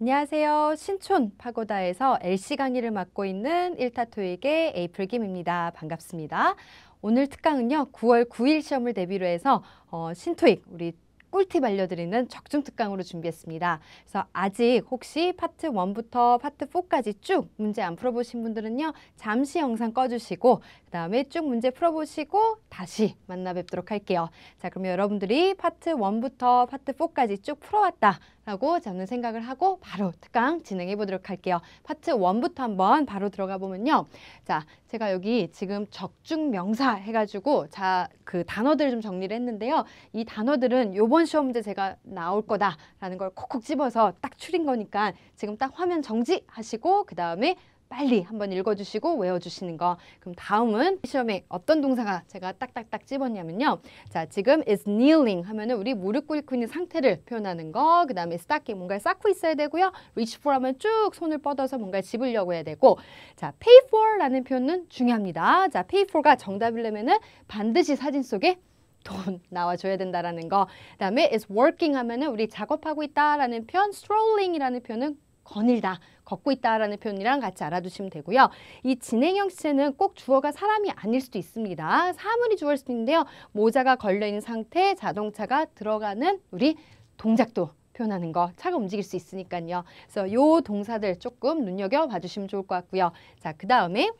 안녕하세요. 신촌 파고다에서 LC 강의를 맡고 있는 1타 토익의 에이플 김입니다. 반갑습니다. 오늘 특강은요. 9월 9일 시험을 대비로 해서 신토익 우리 꿀팁 알려드리는 적중 특강으로 준비했습니다. 그래서 아직 혹시 파트 1부터 파트 4까지 쭉 문제 안 풀어보신 분들은요. 잠시 영상 꺼주시고 그 다음에 쭉 문제 풀어보시고 다시 만나 뵙도록 할게요. 자, 그러면 여러분들이 파트 1부터 파트 4까지 쭉 풀어왔다 라고 저는 생각을 하고 바로 특강 진행해 보도록 할게요. 파트 1부터 한번 바로 들어가 보면요. 자, 제가 여기 지금 적중 명사 해가지고 그 단어들을 좀 정리를 했는데요. 이 단어들은 요번 시험 문제 제가 나올 거다라는 걸 콕콕 집어서 딱 추린 거니까 지금 딱 화면 정지하시고 그 다음에 빨리 한번 읽어주시고 외워주시는 거. 그럼 다음은 시험에 어떤 동사가 제가 딱딱딱 집었냐면요. 자, 지금 is kneeling 하면은 우리 무릎 꿇고 있는 상태를 표현하는 거. 그 다음에 stocking 뭔가를 쌓고 있어야 되고요. reach for 하면 쭉 손을 뻗어서 뭔가를 집으려고 해야 되고. 자, pay for 라는 표현은 중요합니다. 자, pay for가 정답이려면은 반드시 사진 속에 돈 나와줘야 된다라는 거. 그 다음에 is working 하면은 우리 작업하고 있다라는 표현, strolling이라는 표현은 거닐다, 걷고 있다라는 표현이랑 같이 알아두시면 되고요. 이 진행형 시제는 꼭 주어가 사람이 아닐 수도 있습니다. 사물이 주어일 수도 있는데요. 모자가 걸려있는 상태, 자동차가 들어가는 우리 동작도 표현하는 거, 차가 움직일 수 있으니까요. 그래서 요 동사들 조금 눈여겨봐 주시면 좋을 것 같고요. 자, 그 다음에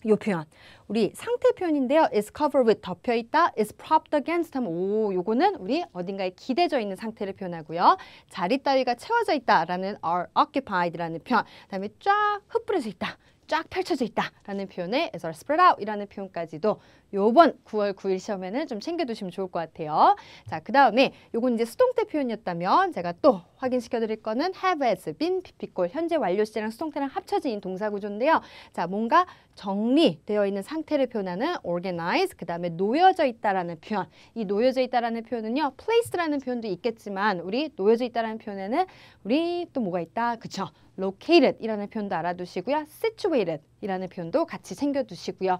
요 표현, 우리 상태 표현인데요. is covered with, 덮여있다, is propped against 하면 요거는 우리 어딘가에 기대져 있는 상태를 표현하고요. 자리 따위가 채워져 있다라는 are occupied라는 표현, 그 다음에 쫙 흩뿌려져 있다, 쫙 펼쳐져 있다라는 표현에 is are spread out이라는 표현까지도 요번 9월 9일 시험에는 좀 챙겨두시면 좋을 것 같아요. 자, 그 다음에 요건 이제 수동태 표현이었다면 제가 또 확인시켜 드릴 거는 have, has, been, pp꼴 현재 완료 시제랑 수동태랑 합쳐진 동사 구조인데요. 자, 뭔가 정리되어 있는 상태를 표현하는 organize, 그 다음에 놓여져 있다라는 표현. 이 놓여져 있다라는 표현은요. place라는 표현도 있겠지만 우리 놓여져 있다라는 표현에는 우리 또 뭐가 있다? 그쵸? located 이라는 표현도 알아두시고요. situated 이라는 표현도 같이 챙겨두시고요.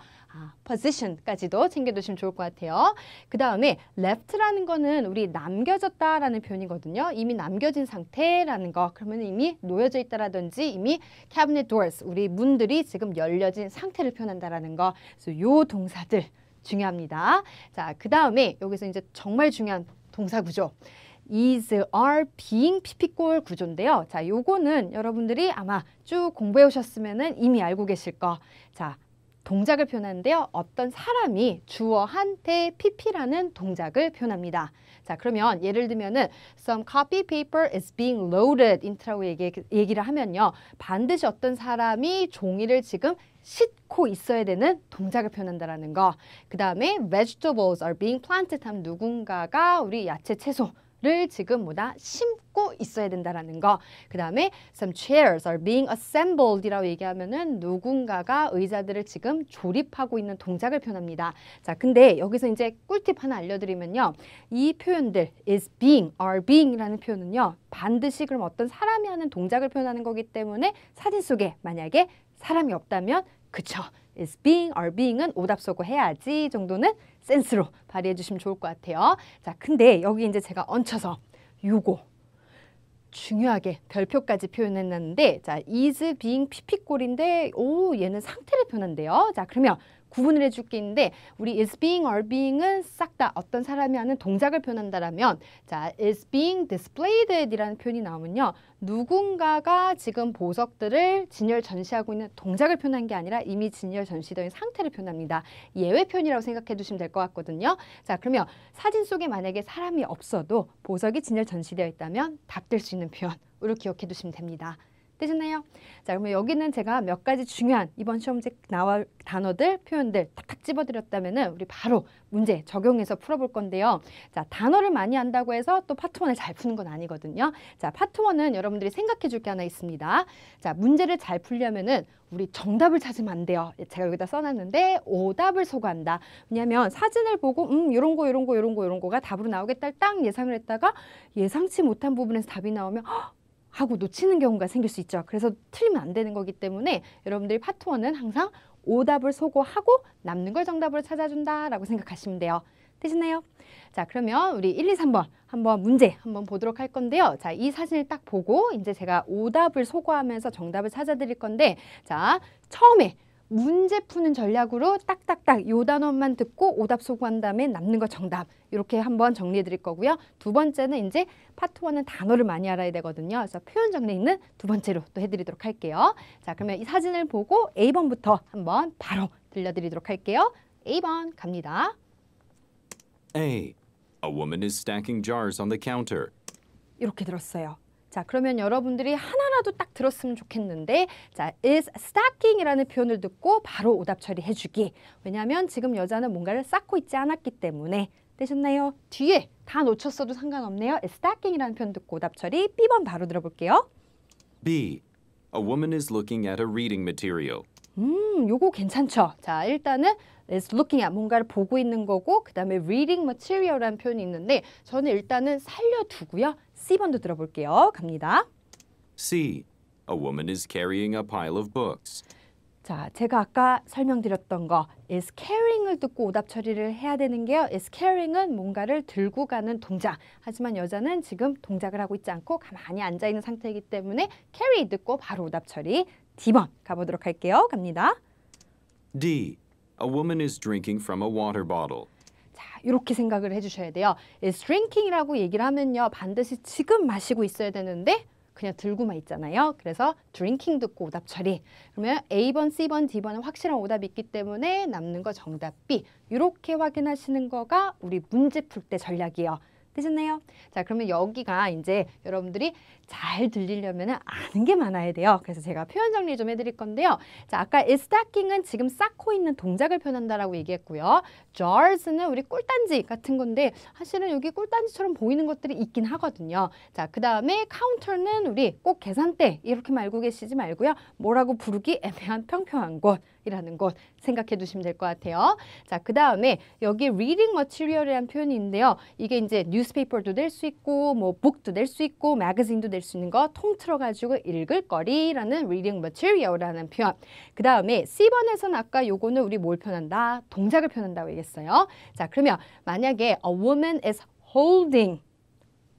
position까지도 챙겨두시면 좋을 것 같아요. 그 다음에 left라는 거는 우리 남겨졌다라는 표현이거든요. 이미 남겨진 상태라는 거. 그러면 이미 놓여져 있다라든지 이미 cabinet doors, 우리 문들이 지금 열려진 상태를 표현한다라는 거. 그래서 요 동사들 중요합니다. 자, 그 다음에 여기서 이제 정말 중요한 동사 구조. is, are, being, pp꼴 구조인데요. 자, 요거는 여러분들이 아마 쭉 공부해 오셨으면은 이미 알고 계실 거. 자, 동작을 표현하는데요. 어떤 사람이 주어한테 pp라는 동작을 표현합니다. 자, 그러면 예를 들면은 some copy paper is being loaded into라고 얘기를 하면요. 반드시 어떤 사람이 종이를 지금 싣고 있어야 되는 동작을 표현한다라는 거. 그 다음에 vegetables are being planted 하면 누군가가 우리 야채, 채소를 지금 뭐다 심고 있어야 된다라는 거. 그 다음에 some chairs are being assembled 이라고 얘기하면은 누군가가 의자들을 지금 조립하고 있는 동작을 표현합니다. 자, 근데 여기서 이제 꿀팁 하나 알려드리면요. 이 표현들 is being, are being 이라는 표현은요. 반드시 그럼 어떤 사람이 하는 동작을 표현하는 거기 때문에 사진 속에 만약에 사람이 없다면 그쵸. is being, are being은 오답 쏘고 해야지 정도는 센스로 발휘해 주시면 좋을 것 같아요. 자, 근데 여기 이제 제가 얹혀서 요거 중요하게 별표까지 표현해놨는데 자, is being pp꼴인데 얘는 상태를 표현한대요. 자, 그러면 구분을 해줄 게 있는데 우리 is being, are being은 싹 다 어떤 사람이 하는 동작을 표현한다라면 자, is being displayed 이라는 표현이 나오면요. 누군가가 지금 보석들을 진열 전시하고 있는 동작을 표현한 게 아니라 이미 진열 전시되어 있는 상태를 표현합니다. 예외 표현이라고 생각해 두시면 될 것 같거든요. 자, 그러면 사진 속에 만약에 사람이 없어도 보석이 진열 전시되어 있다면 답될 수 있는 표현으로 기억해 두시면 됩니다. 되셨나요? 자, 그러면 여기는 제가 몇 가지 중요한 이번 시험 문제 나올 단어들, 표현들 탁탁 집어드렸다면은 우리 바로 문제 적용해서 풀어볼 건데요. 자, 단어를 많이 안다고 해서 또 파트 1을 잘 푸는 건 아니거든요. 자, 파트 1은 여러분들이 생각해 줄 게 하나 있습니다. 자, 문제를 잘 풀려면은 우리 정답을 찾으면 안 돼요. 제가 여기다 써놨는데 오답을 소거한다. 왜냐하면 사진을 보고 요런 거가 답으로 나오겠다 딱 예상을 했다가 예상치 못한 부분에서 답이 나오면 하고 놓치는 경우가 생길 수 있죠. 그래서 틀리면 안 되는 거기 때문에 여러분들이 파트 1은 항상 오답을 소거하고 남는 걸 정답으로 찾아준다라고 생각하시면 돼요. 되시나요? 자, 그러면 우리 1, 2, 3번 한번 문제 한번 보도록 할 건데요. 자, 이 사진을 딱 보고 이제 제가 오답을 소거하면서 정답을 찾아드릴 건데, 자, 처음에 문제 푸는 전략으로 딱딱딱 요 단어만 듣고 오답 소거한 다음에 남는 거 정답 이렇게 한번 정리해 드릴 거고요. 두 번째는 이제 파트 1은 단어를 많이 알아야 되거든요. 그래서 표현 정리는 두 번째로 또 해드리도록 할게요. 자, 그러면 이 사진을 보고 A번부터 한번 바로 들려드리도록 할게요. A번 갑니다. A. A woman is stacking jars on the counter. 이렇게 들었어요. 자, 그러면 여러분들이 하나라도 딱 들었으면 좋겠는데, 자, is stacking이라는 표현을 듣고 바로 오답 처리해주기. 왜냐하면 지금 여자는 뭔가를 쌓고 있지 않았기 때문에. 되셨나요? 뒤에 다 놓쳤어도 상관없네요. is stacking이라는 표현 듣고 오답 처리. B번 바로 들어볼게요. B. A woman is looking at a reading material. 요거 괜찮죠? 자, 일단은 is looking at 뭔가를 보고 있는 거고, 그 다음에 reading material이라는 표현이 있는데 저는 일단은 살려두고요. C번도 들어볼게요. 갑니다. C. A woman is carrying a pile of books. 자, 제가 아까 설명드렸던 거 is carrying을 듣고 오답 처리를 해야 되는 게요. is carrying은 뭔가를 들고 가는 동작. 하지만 여자는 지금 동작을 하고 있지 않고 가만히 앉아있는 상태이기 때문에 carry 듣고 바로 오답 처리. D번 가보도록 할게요. 갑니다. D. A woman is drinking from a water bottle. 자, 이렇게 생각을 해주셔야 돼요. is drinking이라고 얘기를 하면요. 반드시 지금 마시고 있어야 되는데 그냥 들고만 있잖아요. 그래서 drinking 듣고 오답 처리. 그러면 A번, C번, D번은 확실한 오답이 있기 때문에 남는 거 정답 B. 이렇게 확인하시는 거가 우리 문제 풀 때 전략이에요. 되셨나요? 자, 그러면 여기가 이제 여러분들이 잘 들리려면 아는 게 많아야 돼요. 그래서 제가 표현 정리 좀 해드릴 건데요. 자, 아까 is stacking은 지금 쌓고 있는 동작을 표현한다라고 얘기했고요. jars는 우리 꿀단지 같은 건데 사실은 여기 꿀단지처럼 보이는 것들이 있긴 하거든요. 자, 그 다음에 counter는 우리 꼭 계산대 이렇게 알고 계시지 말고요. 뭐라고 부르기 애매한 평평한 곳이라는 곳 생각해 두시면 될 것 같아요. 자, 그 다음에 여기 reading material이라는 표현이 있는데요. 이게 이제 newspaper도 될 수 있고 뭐 book도 될 수 있고 magazine도 될 수 있는 거 통틀어 가지고 읽을 거리라는 reading material이라는 표현. 그 다음에 C번에서는 아까 요거는 우리 뭘 표현한다? 동작을 표현한다고 얘기했어요. 자, 그러면 만약에 a woman is holding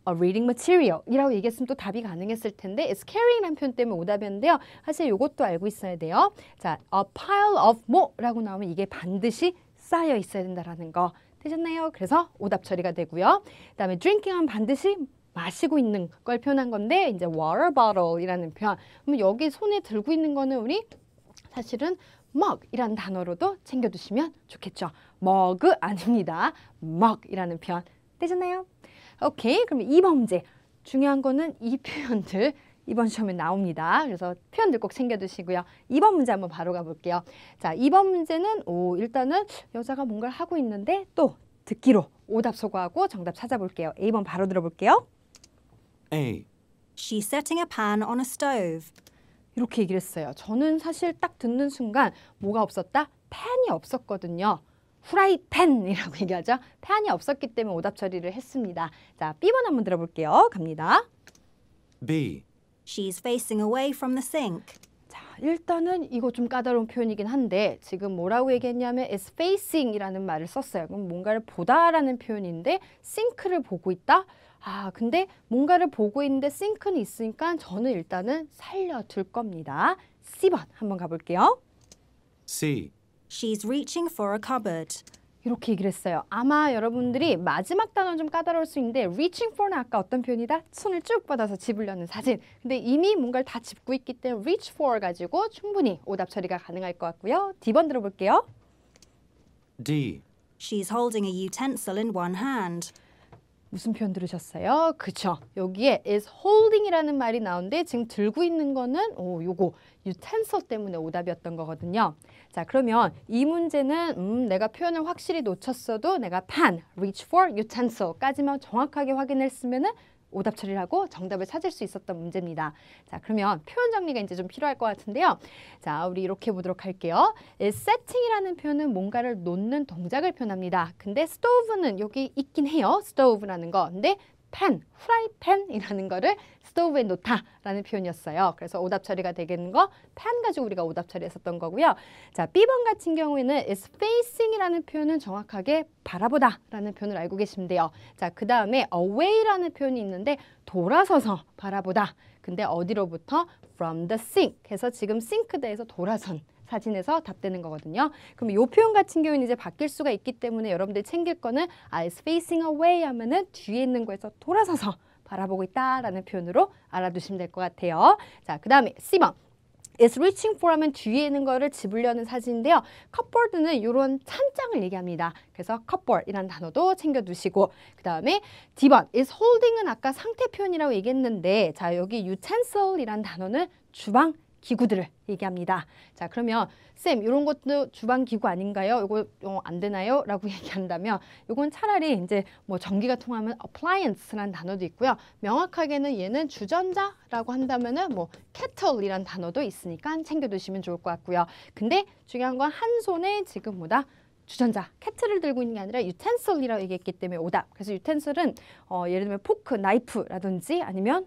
a reading material 이라고 얘기했으면 또 답이 가능했을 텐데 is carrying라는 표현 때문에 오답이었는데요. 사실 요것도 알고 있어야 돼요. 자, a pile of more라고 나오면 이게 반드시 쌓여 있어야 된다라는 거. 되셨나요? 그래서 오답 처리가 되고요. 그 다음에 drinking은 반드시 마시고 있는 걸 표현한 건데 이제 water bottle이라는 표현. 그럼 여기 손에 들고 있는 거는 우리 사실은 mug이라는 단어로도 챙겨두시면 좋겠죠. mug 아닙니다. mug이라는 표현. 되셨나요? 오케이. 그러면 2번 문제. 중요한 거는 이 표현들 이번 시험에 나옵니다. 그래서 표현들 꼭 챙겨두시고요. 2번 문제 한번 바로 가볼게요. 자, 2번 문제는 일단은 여자가 뭔가를 하고 있는데 또 듣기로 오답 소거하고 정답 찾아볼게요. A번 바로 들어볼게요. A. She's setting a pan on a stove. 이렇게 얘기를 했어요. 저는 사실 딱 듣는 순간 뭐가 없었다? 팬이 없었거든요. 후라이팬이라고 얘기하죠. 팬이 없었기 때문에 오답 처리를 했습니다. 자, B번 한번 들어볼게요. 갑니다. B. She's facing away from the sink. 자, 일단은 이거 좀 까다로운 표현이긴 한데 지금 뭐라고 얘기했냐면 is facing이라는 말을 썼어요. 그럼 뭔가를 보다라는 표현인데 싱크를 보고 있다? 아, 근데 뭔가를 보고 있는데 싱크는 있으니까 저는 일단은 살려둘 겁니다. C번 한번 가볼게요. C. She's reaching for a cupboard. 이렇게 얘기를 했어요. 아마 여러분들이 마지막 단어는 좀 까다로울 수 있는데 reaching for는 아까 어떤 표현이다? 손을 쭉 뻗어서 집으려는 사진. 근데 이미 뭔가를 다 짚고 있기 때문에 reach for 가지고 충분히 오답 처리가 가능할 것 같고요. D번 들어볼게요. D. She's holding a utensil in one hand. 무슨 표현 들으셨어요? 그쵸. 여기에 is holding이라는 말이 나오는데 지금 들고 있는 거는 요거 utensil 때문에 오답이었던 거거든요. 자, 그러면 이 문제는 내가 표현을 확실히 놓쳤어도 내가 pan, reach for, utensil까지만 정확하게 확인했으면은 오답 처리를 하고 정답을 찾을 수 있었던 문제입니다. 자, 그러면 표현 정리가 이제 좀 필요할 것 같은데요. 자, 우리 이렇게 보도록 할게요. setting이라는 표현은 뭔가를 놓는 동작을 표현합니다. 근데 stove는 여기 있긴 해요. stove라는 거. 근데 팬, 후라이팬이라는 거를 스토브에 놓다라는 표현이었어요. 그래서 오답 처리가 되겠는 거 팬 가지고 우리가 오답 처리했었던 거고요. 자, B번 같은 경우에는 is facing이라는 표현은 정확하게 바라보다라는 표현을 알고 계시면 돼요. 자, 그 다음에 away라는 표현이 있는데 돌아서서 바라보다. 근데 어디로부터? from the sink 해서 지금 싱크대에서 돌아선 사진에서 답되는 거거든요. 그럼 이 표현 같은 경우는 이제 바뀔 수가 있기 때문에 여러분들이 챙길 거는 is facing away 하면은 뒤에 있는 거에서 돌아서서 바라보고 있다라는 표현으로 알아두시면 될 것 같아요. 자, 그 다음에 C번. is reaching for 하면 뒤에 있는 거를 집으려는 사진인데요. cupboard는 이런 찬장을 얘기합니다. 그래서 cupboard이라는 단어도 챙겨두시고 그 다음에 D번 is holding은 아까 상태 표현이라고 얘기했는데 자 여기 utensil이라는 단어는 주방 기구들을 얘기합니다. 자 그러면 쌤 이런 것도 주방 기구 아닌가요? 이거 안 되나요? 라고 얘기한다면 이건 차라리 이제 뭐 전기가 통하면 appliance라는 단어도 있고요. 명확하게는 얘는 주전자라고 한다면은 뭐 kettle이라는 단어도 있으니까 챙겨두시면 좋을 것 같고요. 근데 중요한 건 한 손에 지금 뭐다? 주전자, 케틀을 들고 있는 게 아니라 utensil이라고 얘기했기 때문에 오답. 그래서 utensil은 예를 들면 포크, 나이프라든지 아니면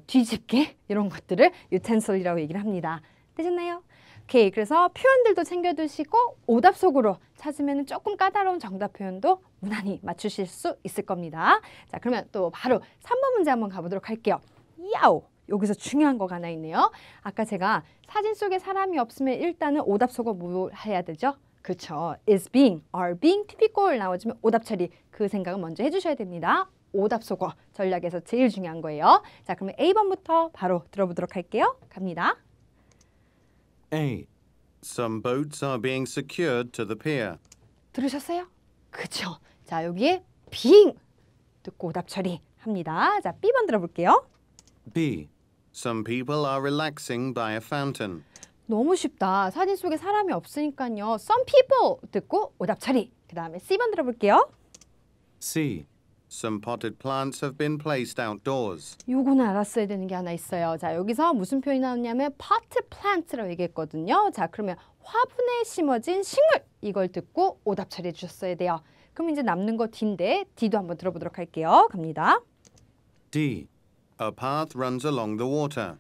뒤집개 이런 것들을 utensil이라고 얘기를 합니다. 되셨나요? 오케이, 그래서 표현들도 챙겨두시고 오답 속으로 찾으면 조금 까다로운 정답 표현도 무난히 맞추실 수 있을 겁니다. 자, 그러면 또 바로 3번 문제 한번 가보도록 할게요. 야오! 여기서 중요한 거가 하나 있네요. 아까 제가 사진 속에 사람이 없으면 일단은 오답 속어 뭐 해야 되죠? 그렇죠. is being, are being, to be 꼴 나오지만 오답 처리 그 생각은 먼저 해주셔야 됩니다. 오답 속어 전략에서 제일 중요한 거예요. 자, 그러면 A번부터 바로 들어보도록 할게요. 갑니다. A. Some boats are being secured to the pier. 들으셨어요? 그렇죠. 자, 여기에 being 듣고 오답 처리합니다. 자, B번 들어볼게요. B. Some people are relaxing by a fountain. 너무 쉽다. 사진 속에 사람이 없으니까요. Some people 듣고 오답 처리. 그 다음에 C번 들어볼게요. C. Some potted plants have been placed outdoors. 요거는 알았어야 되는 게 하나 있어요. 자, 여기서 무슨 표현이 나오냐면 pot plant라고 얘기했거든요. 자, 그러면 화분에 심어진 식물 이걸 듣고 오답 처리해 주셨어야 돼요. 그럼 이제 남는 거 D인데 D도 한번 들어보도록 할게요. 갑니다. D. A path runs along the water.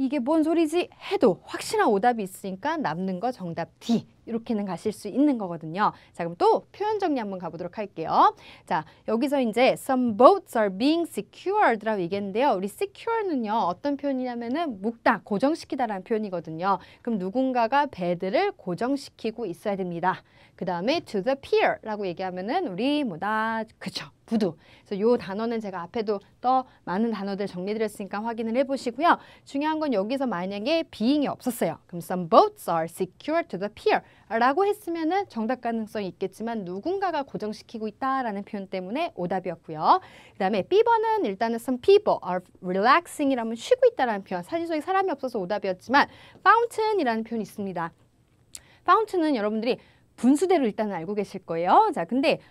이게 뭔 소리지 해도 확실한 오답이 있으니까 남는 거 정답 D 이렇게는 가실 수 있는 거거든요. 자, 그럼 또 표현 정리 한번 가보도록 할게요. 자, 여기서 이제 some boats are being secured라고 얘기했는데요. 우리 secure는요 어떤 표현이냐면은 묶다, 고정시키다라는 표현이거든요. 그럼 누군가가 배들을 고정시키고 있어야 됩니다. 그 다음에 to the pier라고 얘기하면은 우리 뭐다 그쵸 부두. 그래서 요 단어는 제가 앞에도 더 많은 단어들 정리드렸으니까 확인을 해보시고요. 중요한 건 여기서 만약에 being이 없었어요. 그럼 some boats are secured to the pier 라고 했으면은 정답 가능성이 있겠지만 누군가가 고정시키고 있다라는 표현 때문에 오답이었고요. 그 다음에 B번은 일단은 some people are relaxing 이라면 쉬고 있다라는 표현. 사진 속에 사람이 없어서 오답이었지만 fountain이라는 표현이 있습니다. fountain은 여러분들이 분수대로 일단은 알고 계실 거예요. 자, 근데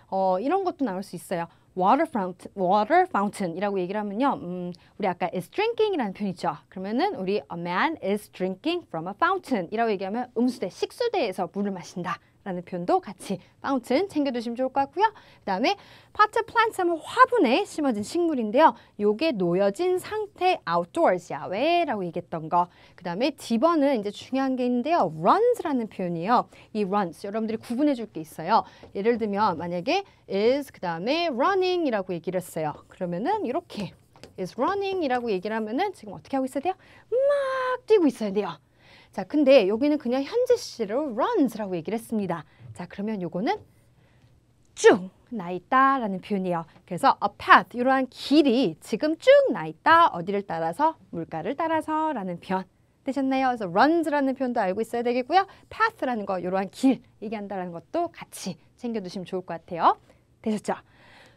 이런 것도 나올 수 있어요. water fountain이라고 얘기를 하면요. 우리 아까 is drinking이라는 표현 있죠. 그러면은 우리 a man is drinking from a fountain이라고 얘기하면 음수대, 식수대에서 물을 마신다. 라는 표현도 같이 fountain 챙겨두시면 좋을 것 같고요. 그 다음에 pot plants 하면 화분에 심어진 식물인데요. 요게 놓여진 상태 outdoors, 야외라고 얘기했던 거. 그 다음에 D번은 이제 중요한 게 있는데요. runs라는 표현이에요. 이 runs, 여러분들이 구분해 줄 게 있어요. 예를 들면 만약에 is 그 다음에 running이라고 얘기를 했어요. 그러면은 이렇게 is running이라고 얘기를 하면은 지금 어떻게 하고 있어야 돼요? 막 뛰고 있어야 돼요. 자, 근데 여기는 그냥 현재 시제로 runs라고 얘기를 했습니다. 자, 그러면 요거는 쭉 나 있다라는 표현이에요. 그래서 a path, 이러한 길이 지금 쭉 나 있다. 어디를 따라서? 물가를 따라서라는 표현. 되셨나요? 그래서 runs라는 표현도 알고 있어야 되겠고요. path라는 거, 이러한 길 얘기한다는 것도 같이 챙겨두시면 좋을 것 같아요. 되셨죠?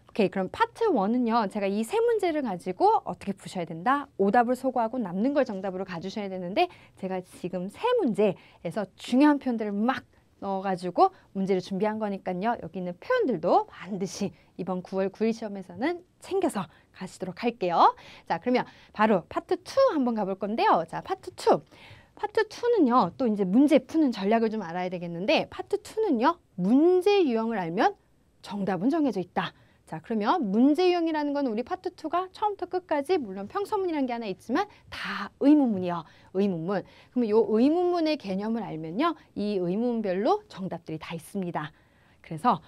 오케이, 그럼 파트 1은요. 제가 이 세 문제를 가지고 어떻게 푸셔야 된다? 오답을 소거하고 남는 걸 정답으로 가주셔야 되는데 제가 지금 세 문제에서 중요한 표현들을 막 넣어가지고 문제를 준비한 거니까요. 여기 있는 표현들도 반드시 이번 9월 9일 시험에서는 챙겨서 가시도록 할게요. 자, 그러면 바로 파트 2 한번 가볼 건데요. 자, 파트 2. 파트 2는요. 또 이제 문제 푸는 전략을 좀 알아야 되겠는데 파트 2는요. 문제 유형을 알면 정답은 정해져 있다. 자, 그러면 문제 유형이라는 건 우리 파트 2가 처음부터 끝까지 물론 평서문이라는 게 하나 있지만 다 의문문이요. 의문문. 그러면 이 의문문의 개념을 알면요. 이 의문별로 정답들이 다 있습니다. 그래서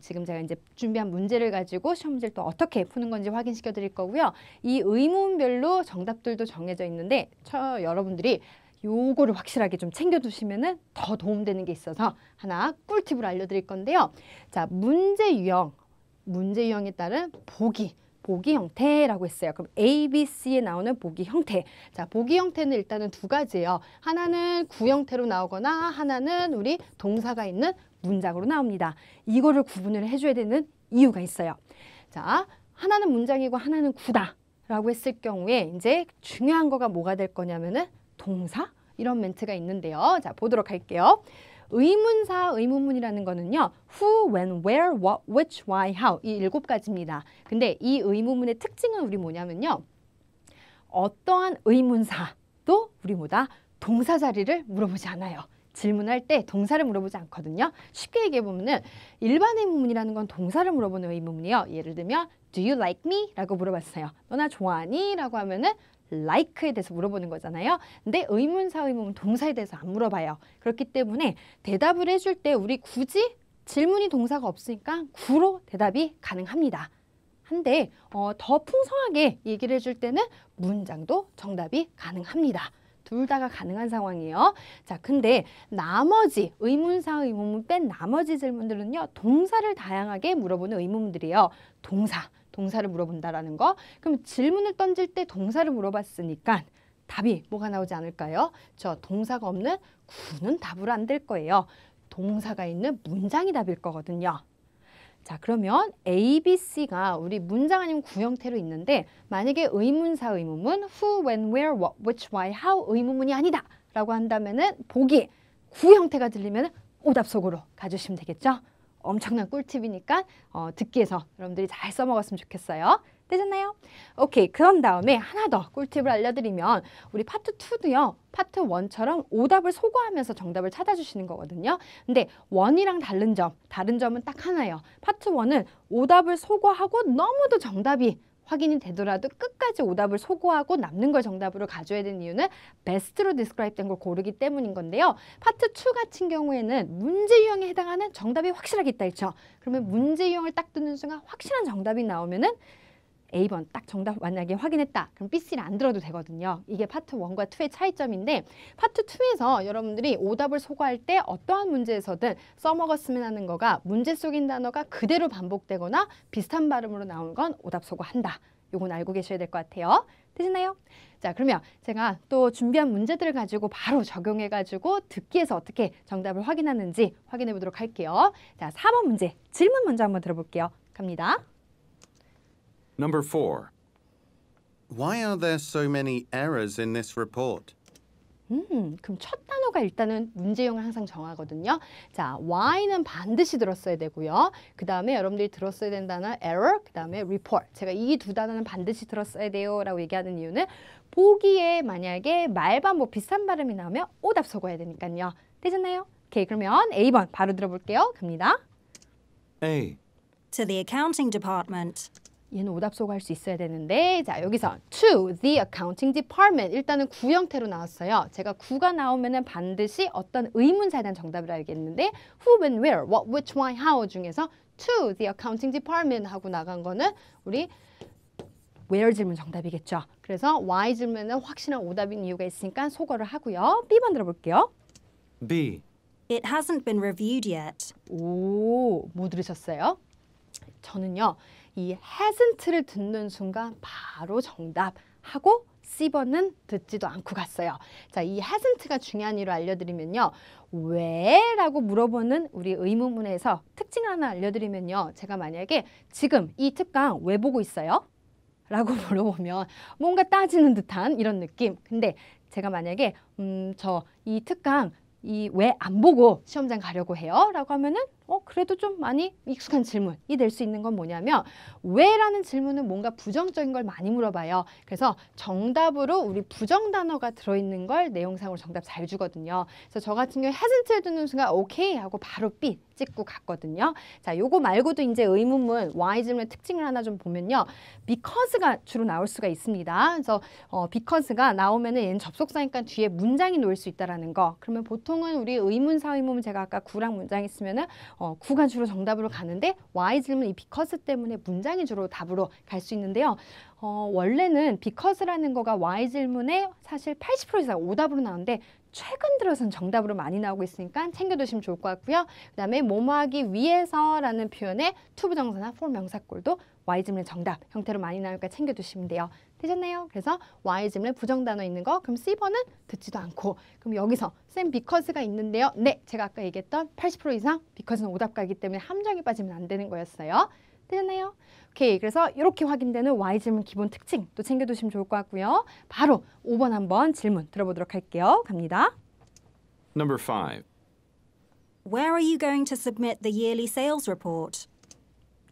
지금 제가 이제 준비한 문제를 가지고 시험 문제를 또 어떻게 푸는 건지 확인시켜 드릴 거고요. 이 의문별로 정답들도 정해져 있는데 여러분들이 요거를 확실하게 좀 챙겨두시면은 더 도움되는 게 있어서 하나 꿀팁을 알려드릴 건데요. 자, 문제 유형에 따른 보기 형태라고 했어요. 그럼 A, B, C에 나오는 보기 형태. 자, 보기 형태는 일단은 두 가지예요. 하나는 구형태로 나오거나 하나는 우리 동사가 있는 문장으로 나옵니다. 이거를 구분을 해줘야 되는 이유가 있어요. 자, 하나는 문장이고 하나는 구다라고 했을 경우에 이제 중요한 거가 뭐가 될 거냐면은 동사 이런 멘트가 있는데요. 자, 보도록 할게요. 의문사, 의문문이라는 거는요. who, when, where, what, which, why, how 이 7가지입니다. 근데 이 의문문의 특징은 우리 뭐냐면요. 어떠한 의문사도 우리 뭐다? 동사 자리를 물어보지 않아요. 질문할 때 동사를 물어보지 않거든요. 쉽게 얘기해 보면은 일반 의문문이라는 건 동사를 물어보는 의문문이에요. 예를 들면 Do you like me? 라고 물어봤어요. 너 나 좋아하니? 라고 하면은 like에 대해서 물어보는 거잖아요. 근데 의문사, 의문문 동사에 대해서 안 물어봐요. 그렇기 때문에 대답을 해줄 때 우리 굳이 질문이 동사가 없으니까 구로 대답이 가능합니다. 한데 더 풍성하게 얘기를 해줄 때는 문장도 정답이 가능합니다. 둘 다가 가능한 상황이에요. 자, 근데 나머지 의문사, 의문문 뺀 나머지 질문들은요. 동사를 다양하게 물어보는 의문문들이에요. 동사를 물어본다라는 거. 그럼 질문을 던질 때 동사를 물어봤으니까 답이 뭐가 나오지 않을까요? 저 동사가 없는 구는 답으로 안 될 거예요. 동사가 있는 문장이 답일 거거든요. 자, 그러면 A, B, C가 우리 문장 아니면 구 형태로 있는데 만약에 의문사, 의문문 who, when, where, what, which, why, how 의문문이 아니다 라고 한다면은 보기 구 형태가 들리면 오답 속으로 가주시면 되겠죠? 엄청난 꿀팁이니까 듣기에서 여러분들이 잘 써먹었으면 좋겠어요. 되셨나요? 오케이, 그런 다음에 하나 더 꿀팁을 알려드리면 우리 파트 2도요. 파트 1처럼 오답을 소거하면서 정답을 찾아주시는 거거든요. 근데 1이랑 다른 점은 딱 하나예요. 파트 1은 오답을 소거하고 너무도 정답이 확인이 되더라도 끝까지 오답을 소거하고 남는 걸 정답으로 가져야 되는 이유는 best로 describe 된 걸 고르기 때문인 건데요. 파트 2 같은 경우에는 문제 유형에 해당하는 정답이 확실하게 있다 했죠. 그러면 문제 유형을 딱 듣는 순간 확실한 정답이 나오면은 A번 딱 정답 만약에 확인했다. 그럼 B, C를 안 들어도 되거든요. 이게 파트 1과 2의 차이점인데 파트 2에서 여러분들이 오답을 소거할 때 어떠한 문제에서든 써먹었으면 하는 거가 문제 속인 단어가 그대로 반복되거나 비슷한 발음으로 나오는 건 오답 소거한다. 요건 알고 계셔야 될 것 같아요. 되시나요? 자, 그러면 제가 또 준비한 문제들을 가지고 바로 적용해가지고 듣기에서 어떻게 정답을 확인하는지 확인해 보도록 할게요. 자, 4번 문제 질문 먼저 한번 들어볼게요. 갑니다. Number 4. Why are there so many errors in this report? 그럼 첫 단어가 일단은 문제형을 항상 정하거든요. 자, why는 반드시 들었어야 되고요. 그 다음에 여러분들이 들었어야 되는 단어 error, 그 다음에 report. 제가 이 두 단어는 반드시 들었어야 돼요 라고 얘기하는 이유는 보기에 만약에 말반 뭐 비슷한 발음이 나오면 오답 속어야 되니까요. 되셨나요? 오케이, 그러면 A번 바로 들어볼게요. 갑니다. A. To the accounting department. 얘는 오답 소거할 수 있어야 되는데 자, 여기서 to the accounting department 일단은 구 형태로 나왔어요. 제가 구가 나오면은 반드시 어떤 의문사에 대한 정답을 알겠는데 who, when, where, what, which, why, how 중에서 to the accounting department 하고 나간 거는 우리 where 질문 정답이겠죠. 그래서 why 질문은 확실한 오답인 이유가 있으니까 소거를 하고요. B번 들어볼게요. B. It hasn't been reviewed yet. 오, 뭐 들으셨어요? 저는요. 이 hasn't를 듣는 순간 바로 정답하고 C번은 듣지도 않고 갔어요. 자, 이 hasn't가 중요한 이유를 알려드리면요. 왜? 라고 물어보는 우리 의문문에서 특징을 하나 알려드리면요. 제가 만약에 지금 이 특강 왜 보고 있어요? 라고 물어보면 뭔가 따지는 듯한 이런 느낌. 근데 제가 만약에 저 이 특강 이 왜 안 보고 시험장 가려고 해요? 라고 하면은 그래도 좀 많이 익숙한 질문이 될 수 있는 건 뭐냐면 왜라는 질문은 뭔가 부정적인 걸 많이 물어봐요. 그래서 정답으로 우리 부정 단어가 들어있는 걸 내용상으로 정답 잘 주거든요. 그래서 저 같은 경우에 hasn't를 듣는 순간 오케이 하고 바로 B 찍고 갔거든요. 자, 요거 말고도 이제 의문문 why 질문의 특징을 하나 좀 보면요. because가 주로 나올 수가 있습니다. 그래서 because가 나오면은 얘는 접속사니까 뒤에 문장이 놓일 수 있다라는 거. 그러면 보통은 우리 의문사 의문문 제가 아까 구랑 문장이 있으면은 구가 주로 정답으로 가는데 why 질문 이 because 때문에 문장이 주로 답으로 갈 수 있는데요. 원래는 because라는 거가 why 질문에 사실 80% 이상 오답으로 나오는데 최근 들어서는 정답으로 많이 나오고 있으니까 챙겨두시면 좋을 것 같고요. 그 다음에 뭐뭐하기 위해서라는 표현에 to 부정사나 for 명사꼴도 why 질문의 정답 형태로 많이 나오니까 챙겨두시면 돼요. 되셨나요? 그래서 why 질문에 부정단어 있는 거 그럼 C번은 듣지도 않고 그럼 여기서 쌤 because가 있는데요. 네, 제가 아까 얘기했던 80% 이상 because는 오답가이기 때문에 함정에 빠지면 안 되는 거였어요. 되셨나요? 오케이, 그래서 이렇게 확인되는 why 질문 기본 특징 또 챙겨두시면 좋을 것 같고요. 바로 5번 한번 질문 들어보도록 할게요. 갑니다. Number 5. Where are you going to submit the yearly sales report?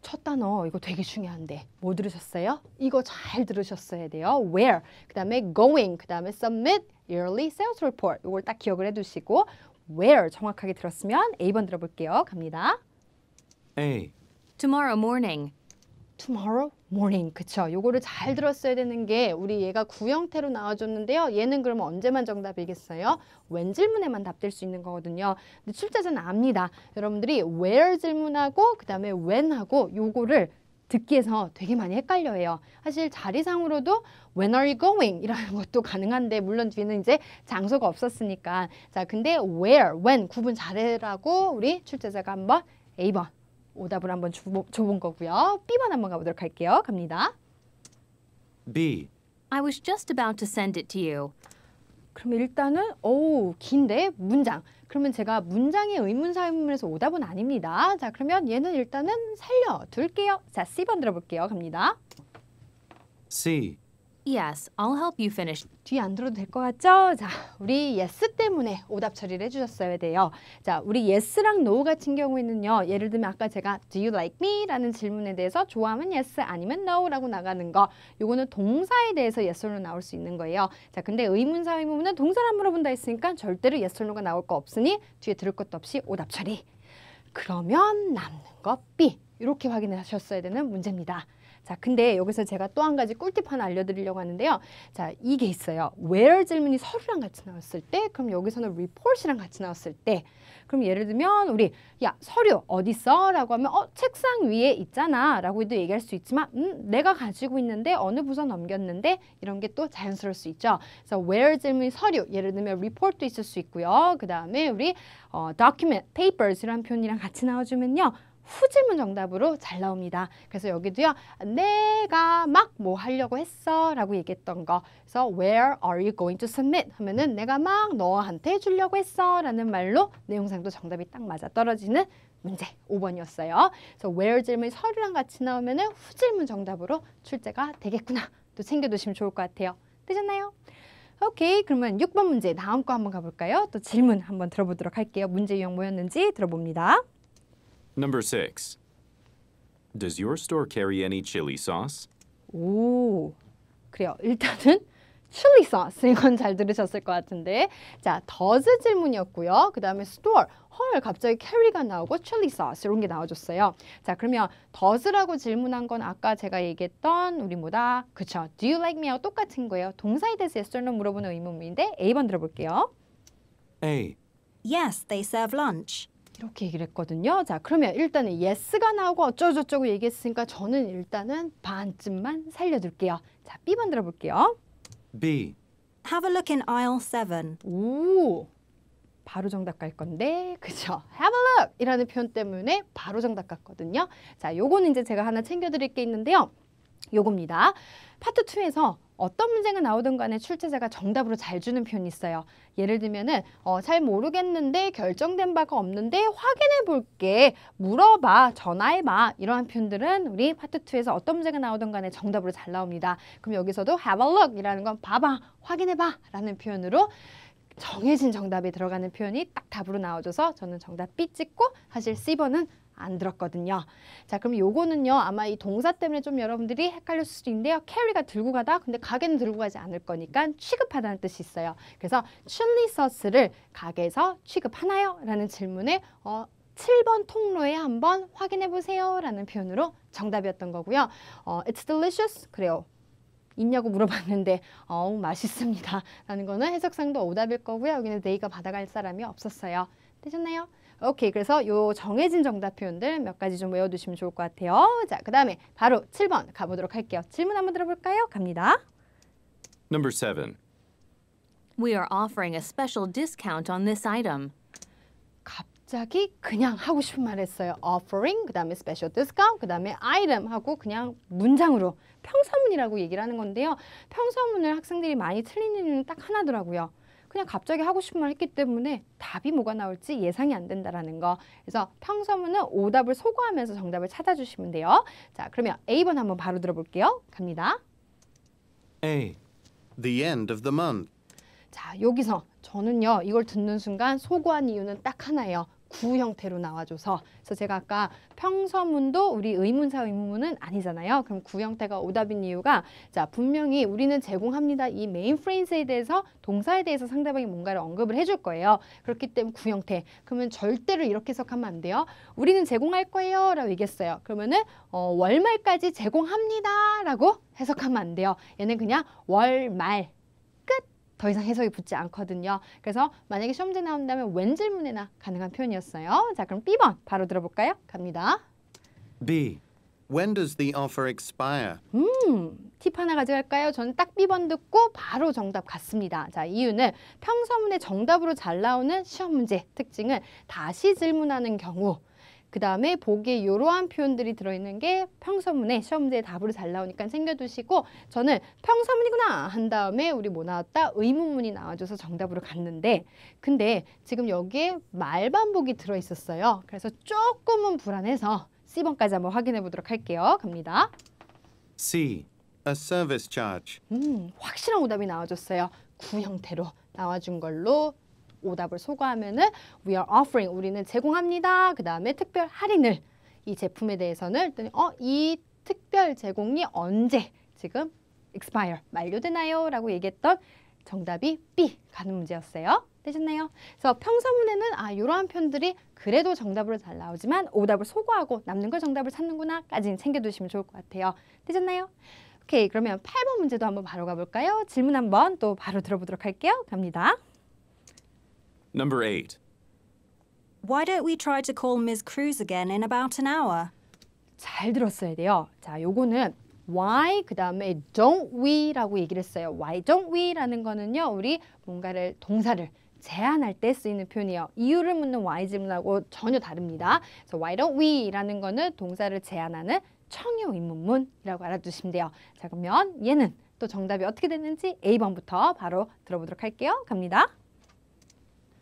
첫 단어 이거 되게 중요한데 뭐 들으셨어요? 이거 잘 들으셨어야 돼요. Where, 그 다음에 going, 그 다음에 submit yearly sales report 이걸 딱 기억을 해두시고 where 정확하게 들었으면 A번 들어볼게요. 갑니다. A. Tomorrow morning. Tomorrow morning. 그쵸. 요거를 잘 들었어야 되는 게 우리 얘가 구형태로 나와줬는데요. 얘는 그러면 언제만 정답이겠어요? when 질문에만 답될 수 있는 거거든요. 근데 출제자는 압니다. 여러분들이 where 질문하고 그 다음에 when하고 요거를 듣기에서 되게 많이 헷갈려해요. 사실 자리상으로도 when are you going? 이라는 것도 가능한데 물론 뒤에는 이제 장소가 없었으니까 자 근데 where, when 구분 잘해라고 우리 출제자가 한번 A번 오답을 한번 줘본 거고요. B번 한번 가보도록 할게요. 갑니다. B. I was just about to send it to you. 그러면 일단은 긴데 문장. 그러면 제가 문장의 의문사 의문문에서 오답은 아닙니다. 자 그러면 얘는 일단은 살려둘게요. 자 C번 들어볼게요. 갑니다. C. Yes, I'll help you finish. 뒤에 안 들어도 될 것 같죠? 자, 우리 yes 때문에 오답 처리를 해주셨어야 돼요. 자, 우리 yes랑 no 같은 경우에는요. 예를 들면 아까 제가 do you like me? 라는 질문에 대해서 좋아하면 yes 아니면 no 라고 나가는 거. 요거는 동사에 대해서 yes or no 나올 수 있는 거예요. 자, 근데 의문사 의문문은 동사를 안 물어본다 했으니까 절대로 yes or no가 나올 거 없으니 뒤에 들을 것도 없이 오답 처리. 그러면 남는 거 B. 이렇게 확인을 하셨어야 되는 문제입니다. 자, 근데 여기서 제가 또 한 가지 꿀팁 하나 알려드리려고 하는데요. 자, 이게 있어요. where 질문이 서류랑 같이 나왔을 때, 그럼 여기서는 report이랑 같이 나왔을 때, 그럼 예를 들면 우리 야, 서류 어디 있어? 라고 하면 책상 위에 있잖아 라고도 얘기할 수 있지만 내가 가지고 있는데 어느 부서 넘겼는데 이런 게 또 자연스러울 수 있죠. 그래서 where 질문이 서류, 예를 들면 report도 있을 수 있고요. 그 다음에 우리 document, papers 이런 표현이랑 같이 나와주면요. 후질문 정답으로 잘 나옵니다. 그래서 여기도요. 내가 막 뭐 하려고 했어 라고 얘기했던 거. 그래서 where are you going to submit? 하면은 내가 막 너한테 주려고 했어 라는 말로 내용상도 정답이 딱 맞아 떨어지는 문제 5번이었어요. 그래서 where 질문이 서류랑 같이 나오면은 후질문 정답으로 출제가 되겠구나. 또 챙겨두시면 좋을 것 같아요. 되셨나요? 오케이, 그러면 6번 문제 다음 거 한번 가볼까요? 또 질문 한번 들어보도록 할게요. 문제 유형 뭐였는지 들어봅니다. Number 6. Does your store carry any chili sauce? 오, 그래요. 일단은 chili sauce 이건 잘 들으셨을 것 같은데 자, does 질문이었고요. 그 다음에 store, 헐 갑자기 carry가 나오고 chili sauce 이런 게 나와줬어요. 자, 그러면 does라고 질문한 건 아까 제가 얘기했던 우리 뭐다? 그쵸, do you like me하고 똑같은 거예요. 동사에 대해서 yes or no 물어보는 의문문인데 A번 들어볼게요. A. Yes, they serve lunch. 이렇게 얘기를 했거든요. 자, 그러면 일단은 yes가 나오고 어쩌고저쩌고 얘기했으니까 저는 일단은 반쯤만 살려둘게요. 자, B번 들어볼게요. B. Have a look in aisle 7. 오, 바로 정답 갈 건데, 그죠? Have a look! 이라는 표현 때문에 바로 정답 갔거든요. 자, 요거는 이제 제가 하나 챙겨드릴 게 있는데요. 요겁니다. 파트 2에서 어떤 문제가 나오든 간에 출제자가 정답으로 잘 주는 표현이 있어요. 예를 들면은 잘 모르겠는데 결정된 바가 없는데 확인해 볼게. 물어봐. 전화해봐. 이러한 표현들은 우리 파트 2에서 어떤 문제가 나오든 간에 정답으로 잘 나옵니다. 그럼 여기서도 have a look 이라는 건 봐봐. 확인해봐. 라는 표현으로 정해진 정답이 들어가는 표현이 딱 답으로 나와줘서 저는 정답 B 찍고 사실 C번은 안 들었거든요. 자, 그럼 요거는요. 아마 이 동사 때문에 좀 여러분들이 헷갈릴 수도 있는데요. carry가 들고 가다. 근데 가게는 들고 가지 않을 거니까 취급하다는 뜻이 있어요. 그래서 칠리 소스를 가게에서 취급하나요? 라는 질문에 7번 통로에 한번 확인해 보세요 라는 표현으로 정답이었던 거고요. It's delicious. 그래요. 있냐고 물어봤는데 맛있습니다 라는 거는 해석상도 오답일 거고요. 여기는 네이가 받아갈 사람이 없었어요. 되셨나요? 오케이. 그래서 요 정해진 정답 표현들 몇 가지 좀 외워두시면 좋을 것 같아요. 자, 그 다음에 바로 7번 가보도록 할게요. 질문 한번 들어볼까요? 갑니다. Number 7. We are offering a special discount on this item. 갑자기 그냥 하고 싶은 말 했어요. offering, 그 다음에 special discount, 그 다음에 item 하고 그냥 문장으로 평서문이라고 얘기를 하는 건데요. 평서문을 학생들이 많이 틀린 이유는 딱 하나더라고요. 그냥 갑자기 하고 싶은 말 했기 때문에 답이 뭐가 나올지 예상이 안 된다라는 거. 그래서 평서문은 오답을 소거하면서 정답을 찾아주시면 돼요. 자, 그러면 A번 한번 바로 들어볼게요. 갑니다. A. The end of the month. 자, 여기서 저는요, 이걸 듣는 순간 소거한 이유는 딱 하나예요. 구 형태로 나와줘서. 그래서 제가 아까 평서문도 우리 의문사 의문문은 아니잖아요. 그럼 구 형태가 오답인 이유가 자, 분명히 우리는 제공합니다. 이 메인 프레이즈에 대해서 동사에 대해서 상대방이 뭔가를 언급을 해줄 거예요. 그렇기 때문에 구 형태. 그러면 절대로 이렇게 해석하면 안 돼요. 우리는 제공할 거예요 라고 얘기했어요. 그러면은 월말까지 제공합니다 라고 해석하면 안 돼요. 얘는 그냥 월말 더 이상 해석이 붙지 않거든요. 그래서 만약에 시험 문제 나온다면 웬 질문에나 가능한 표현이었어요. 자, 그럼 B번 바로 들어볼까요? 갑니다. B. When does the offer expire? 팁 하나 가져갈까요? 저는 딱 B번 듣고 바로 정답 갔습니다. 자, 이유는 평서문에 정답으로 잘 나오는 시험 문제 특징은 다시 질문하는 경우 그 다음에 보기에 이러한 표현들이 들어있는 게 평서문에 시험 문제에 답으로 잘 나오니까 챙겨두시고 저는 평서문이구나 한 다음에 우리 뭐 나왔다? 의문문이 나와줘서 정답으로 갔는데 근데 지금 여기에 말반복이 들어있었어요. 그래서 조금은 불안해서 C번까지 한번 확인해 보도록 할게요. 갑니다. C. A service charge. 확실한 오답이 나와줬어요. 구 형태로 나와준 걸로 오답을 소거하면은 we are offering 우리는 제공합니다. 그 다음에 특별 할인을 이 제품에 대해서는 이 특별 제공이 언제 지금 expire 만료되나요? 라고 얘기했던 정답이 B 가는 문제였어요. 되셨나요? 그래서 평서문에는 이러한 표현들이 그래도 정답으로 잘 나오지만 오답을 소거하고 남는 걸 정답을 찾는구나 까지는 챙겨두시면 좋을 것 같아요. 되셨나요? 오케이, 그러면 8번 문제도 한번 바로 가볼까요? 질문 한번 또 바로 들어보도록 할게요. 갑니다. Number 8. Why don't we try to call Ms. Cruz again in about an hour? 잘 들었어야 돼요. 자, 요거는 why 그 다음에 don't we라고 얘기를 했어요. why don't we라는 거는요, 우리 뭔가를 동사를 제안할 때 쓰이는 표현이에요. 이유를 묻는 why 질문하고 전혀 다릅니다. 그래서 why don't we라는 거는 동사를 제안하는 청유 의문문이라고 알아두시면 돼요. 자, 그러면 얘는 또 정답이 어떻게 됐는지 A번부터 바로 들어보도록 할게요. 갑니다.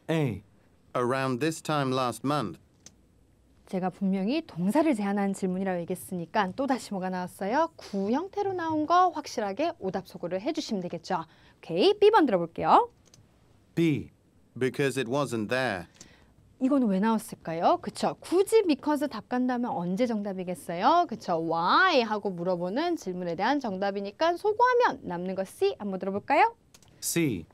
A. Around this time last month. 제가 분명히 동사를 제안하는 질문이라고 얘기했으니까 또다시 뭐가 나왔어요? 구 형태로 나온 거 확실하게 오답 소거를 해주시면 되겠죠. 오케이, B번 들어볼게요. B. Because it wasn't there. 이거는 왜 나왔을까요? 그쵸, 굳이 because 답 간다면 언제 정답이겠어요? 그쵸, why 하고 물어보는 질문에 대한 정답이니까 소거하면 남는 거 C 한번 들어볼까요? C.